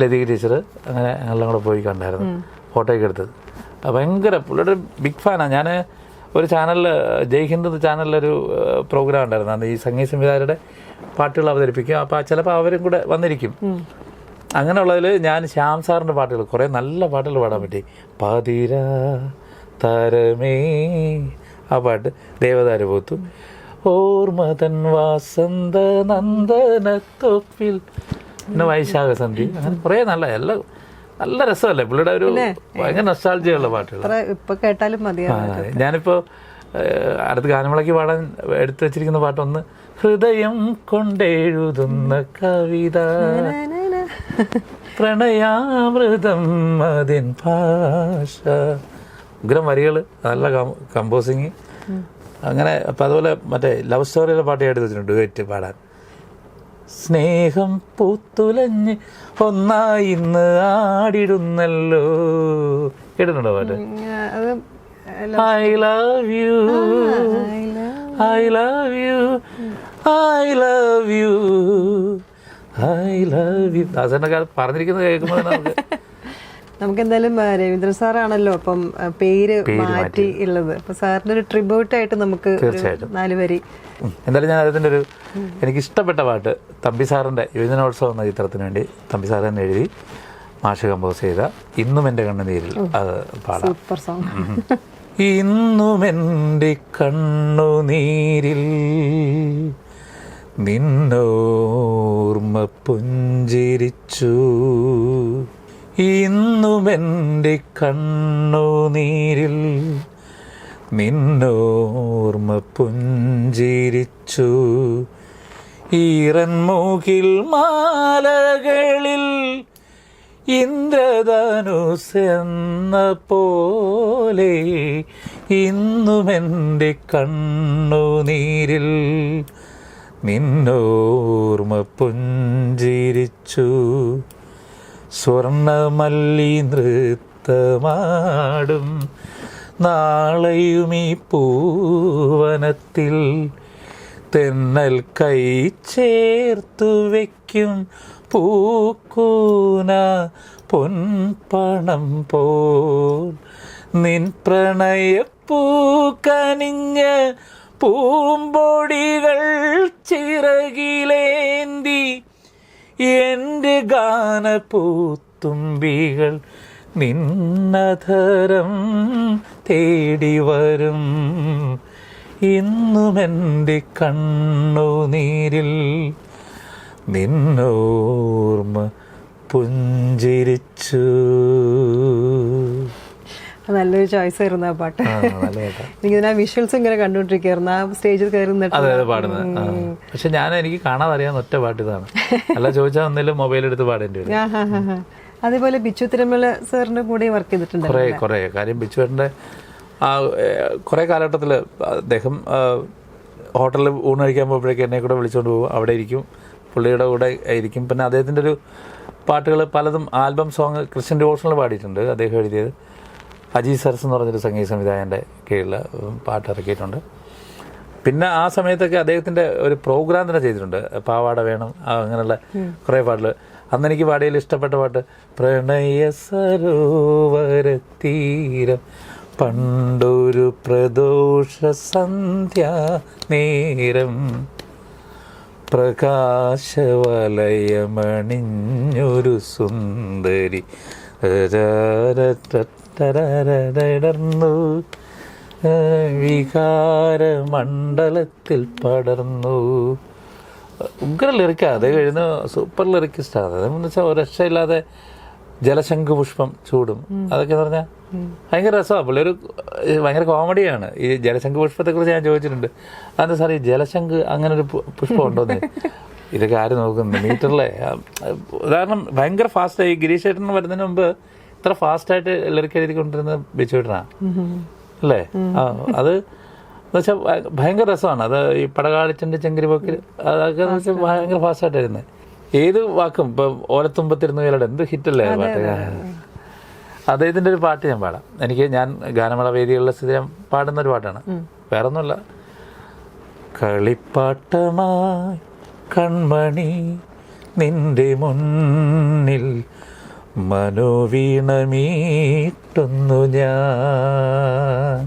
ലതീ ടീച്ചർ, അങ്ങനെ ഞങ്ങളെല്ലാം കൂടെ പോയി കണ്ടായിരുന്നു. ഫോട്ടോയൊക്കെ എടുത്തത്. ഭയങ്കര പുള്ളിയുടെ ബിഗ് ഫാനാണ് ഞാൻ. ഒരു ചാനലിൽ ജയ് ഹിന്ദ് ചാനലിലൊരു പ്രോഗ്രാം ഉണ്ടായിരുന്നു. അന്ന് ഈ സംഗീത സംവിധായകരുടെ പാട്ടുകൾ അവതരിപ്പിക്കും. അപ്പോൾ ചിലപ്പോൾ അവരും കൂടെ വന്നിരിക്കും. അങ്ങനെയുള്ളതിൽ ഞാൻ ശ്യാം സാറിൻ്റെ പാട്ടുകൾ കുറേ നല്ല പാട്ടുകൾ പാടാൻ പറ്റി. പാതിര തരമേ, ആ പാട്ട്, ദേവദാരു പൂത്തു, ഓർമ്മതൻ വാസന്ത നന്ദനത്തൊപ്പിൽ, പിന്നെ വൈശാഖസന്ധി, അങ്ങനെ കുറേ നല്ല രസമല്ലേ പുള്ളിയുടെ ഒരു ഭയങ്കര നൊസ്റ്റാൾജിയുള്ള പാട്ടുകൾ. ഇപ്പൊ കേട്ടാലും മതി. ഞാനിപ്പോ അടുത്ത ഗാനമേളയ്ക്ക് പാടാൻ എടുത്തു വെച്ചിരിക്കുന്ന പാട്ടൊന്ന്, ഹൃദയം കൊണ്ടെഴുതുന്ന കവിത, പ്രണയാമൃതം അതിൻ ഭാഷ, ഉഗ്രം വരികൾ, നല്ല കമ്പോസിങ്. അങ്ങനെ അപ്പം അതുപോലെ മറ്റേ ലവ് സ്റ്റോറിയിലെ പാട്ട് എടുത്ത് വെച്ചിട്ടുണ്ട് ഡുവറ്റ് പാടാൻ. സ്നേഹം പൂത്തുലഞ്ഞ് ഒന്നായി ഇന്ന് ആടിടുന്നല്ലോ, കേട്ടിട്ടുണ്ടോ പാട്ട്? I love you, I love you, I love you, I love you. ദാസനൊക്കെ പറഞ്ഞിരിക്കുന്നത് കേൾക്കുമ്പോൾ നമുക്ക് എന്തായാലും രവീന്ദ്രൻ സാറാണല്ലോ അപ്പം പേര് മാറ്റി ഉള്ളത്. അപ്പൊ സാറിന്റെ ഒരു ട്രിബ്യൂട്ട് ആയിട്ട് നമുക്ക് 4 വരി. എന്തായാലും ഞാൻ അതിൻ്റെ ഒരു എനിക്ക് ഇഷ്ടപ്പെട്ട പാട്ട് തമ്പി സാറിൻ്റെ യുവജനോത്സവം എന്ന ചിത്രത്തിന് വേണ്ടി തമ്പി സാർ തന്നെ എഴുതി മാഷ് കമ്പോസ് ചെയ്ത ഇന്നും എൻ്റെ കണ്ണുനീരിൽ, അത് പാടാം. Super song. ഇന്നും എൻ്റെ കണ്ണുനീരിൽ നിന്നോർമ്മ പുഞ്ചിരിച്ചു, ഇന്നും എൻ്റെ കണ്ണുനീരിൽ നിന്നോർമ്മ പുഞ്ചിരിച്ചു, ഈറൻമുകിൽ മാലകളിൽ ഇന്ദ്രധനുസ് എന്ന പോലെ, ഇന്നും എൻ്റെ കണ്ണുനീരിൽ നിന്നോർമ്മ പുഞ്ചിരിച്ചു, സ്വർണ്ണമല്ലി നൃത്തമാടും നാളെയും ഈ പൂവനത്തിൽ തെന്നൽ കൈ ചേർത്തു വയ്ക്കും പൂക്കൂന പൊൻപണം പോൽ നിൻ പ്രണയപ്പൂ കനിഞ്ഞ് പൂമ്പൊടികൾ ചിറകിലേന്തി എൻ്റെ ഗാനപ്പൂത്തുമ്പികൾ നിന്നധരം തേടി വരും ഇന്നും എൻ്റെ കണ്ണുനീരിൽ നിന്നോർമ്മ പുഞ്ചിരിച്ചു. നല്ലൊരു ചോയ്സ് ആയിരുന്നു ആ പാട്ട്. എനിക്കിതിനാ വിഷ്വൽസ് ഇങ്ങനെ കണ്ടുകൊണ്ടിരിക്കുകയായിരുന്നു ആ സ്റ്റേജിൽ കയറുന്നിട്ട്. അതെ പാടുന്നത്. പക്ഷെ എനിക്ക് കാണാതെ അറിയാവുന്ന ഒറ്റ പാട്ട് ഇതാണ്. അല്ല ചോദിച്ചാൽ ഒന്നിലും മൊബൈൽ എടുത്ത് പാടേണ്ടി വരും. അതേപോലെ ബിച്ചു തിരുമല സാറിന്റെ കൂടെ വർക്ക് ചെയ്തിട്ടുണ്ട് കുറെ കാര്യം. ബിച്ചുവേട്ടൻ്റെ കുറെ കാലഘട്ടത്തിൽ അദ്ദേഹം ഹോട്ടലിൽ ഊണ് കഴിക്കാൻ പോകുമ്പോഴേക്കും എന്നെ കൂടെ വിളിച്ചുകൊണ്ട് പോകും. അവിടെ ഇരിക്കും, പുള്ളിയുടെ കൂടെ ഇരിക്കും. പിന്നെ അദ്ദേഹത്തിൻ്റെ ഒരു പാട്ടുകൾ പലതും ആൽബം സോങ് ക്രിസ്ത്യൻ ഡിവോഷണൽ പാടിയിട്ടുണ്ട്. അദ്ദേഹം എഴുതിയത് അജി സർസ് എന്ന് പറഞ്ഞൊരു സംഗീത സംവിധായകൻ്റെ കീഴിൽ പാട്ട് ഇറക്കിയിട്ടുണ്ട്. പിന്നെ ആ സമയത്തൊക്കെ അദ്ദേഹത്തിൻ്റെ ഒരു പ്രോഗ്രാം തന്നെ ചെയ്തിട്ടുണ്ട്. പാവാട വേണം അങ്ങനെയുള്ള കുറേ പാട്ടുകൾ. അന്ന് എനിക്ക് പാടിയതിൽ ഇഷ്ടപ്പെട്ട പാട്ട് പ്രണയ സരോവരത്തീരം പണ്ടൊരു പ്രദോഷ സന്ധ്യാ നേരം പ്രകാശവലയമണിഞ്ഞൊരു സുന്ദരി ടർന്നു വികാരമണ്ഡലത്തിൽ പടർന്നു. ഉഗ്ര ലിറിക്കാ. അത് കഴിഞ്ഞ് സൂപ്പർ ലിറിക്കിസ്റ്റാണ്. അതെന്ന് വെച്ചാൽ ഒരു രക്ഷയില്ലാതെ ജലശംഖ് പുഷ്പം ചൂടും അതൊക്കെ എന്ന് പറഞ്ഞാൽ ഭയങ്കര രസമാണ്. പുള്ളി ഒരു ഭയങ്കര കോമഡിയാണ്. ഈ ജലശംഖ് പുഷ്പത്തെക്കുറിച്ച് ഞാൻ ചോദിച്ചിട്ടുണ്ട്. അതെന്താ സാർ ഈ ജലശംഖ് അങ്ങനെ ഒരു പുഷ്പം ഉണ്ടോന്ന്. ഇതൊക്കെ ആര് നോക്കുന്നു മീറ്ററിലെ. ഉദാഹരണം ഭയങ്കര ഫാസ്റ്റായി. ഗിരീഷ് ഏട്ടൻ വരുന്നതിന് മുമ്പ് ഇത്ര ഫാസ്റ്റായിട്ട് ലിറിക്ക് എഴുതിക്കൊണ്ടിരുന്ന ബിച്ചു ഏട്ടനാണ് അല്ലേ. അത് എന്ന് വെച്ചാൽ ഭയങ്കര രസമാണ്. അത് ഈ പടകാളിച്ചൻ്റെ ചെങ്കരിപോക്കിൽ അതൊക്കെ എന്ന് വെച്ചാൽ ഭയങ്കര ഫാസ്റ്റായിട്ടായിരുന്നത്. ഏത് വാക്കും ഇപ്പം ഓലത്തുമ്പത്തിരുന്നു വേലയുടെ എന്ത് ഹിറ്റല്ലേ പാട്ട്. അദ്ദേഹത്തിൻ്റെ ഒരു പാട്ട് ഞാൻ പാടാം. ഞാൻ ഗാനമേള വേദികളിലെ സ്ഥിരം പാടുന്നൊരു പാട്ടാണ്. വേറെ ഒന്നുമല്ല. കളിപ്പാട്ടമായി കൺമണി നിന്റെ മുന്നിൽ മനോവീണമീട്ടുന്നു ഞാൻ.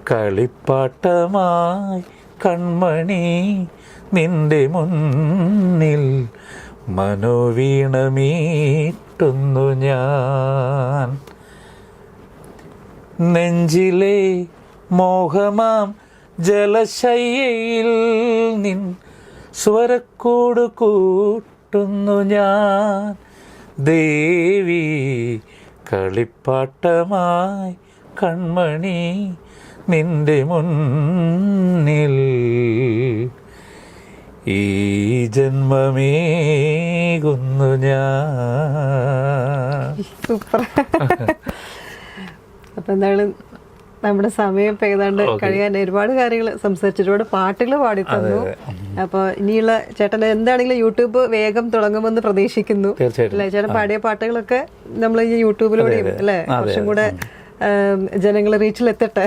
കളിപ്പാട്ടമായി കൺമണി നിന്റെ മുന്നിൽ മനോവീണമീട്ടുന്നു ഞാൻ. നെഞ്ചിലെ മോഹമാം ജലശയ്യയിൽ നിൻ സ്വരക്കൂട് കൂട്ടുന്നു ഞാൻ ദേവി. കളിപ്പാട്ടമായി കൺമണി നിന്റെ മുന്നിൽ ഈ ജന്മമേകുന്നു ഞാൻ. സൂപ്പർ. അപ്പൊ എന്താണ് നമ്മുടെ സമയം ഇപ്പൊ ഏതാണ്ട് കഴിയാൻ. ഒരുപാട് കാര്യങ്ങൾ സംസാരിച്ചിട്ട് ഒരുപാട് പാട്ടുകൾ പാടി തന്നു. അപ്പൊ ഇനിയുള്ള ചേട്ടൻ എന്താണെങ്കിലും യൂട്യൂബ് വേഗം തുടങ്ങുമെന്ന് പ്രതീക്ഷിക്കുന്നു അല്ലെ. ചേട്ടൻ പാടിയ പാട്ടുകളൊക്കെ നമ്മൾ ഈ യൂട്യൂബിലൂടെയും അല്ലെ കുറച്ചും കൂടെ ജനങ്ങളെ റീച്ചിലെത്തട്ടെ.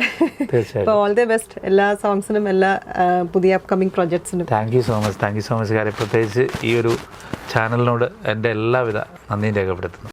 അപ്പൊ ഓൾ ദി ബെസ്റ്റ് എല്ലാ സോങ്സിനും എല്ലാ പുതിയ അപ്കമിങ് പ്രൊജക്ട്സിനും. Thank you so much. കാര്യം പ്രത്യേകിച്ച് ഈ ഒരു ചാനലിനോട് എൻ്റെ എല്ലാവിധ നന്ദിയും രേഖപ്പെടുത്തുന്നു.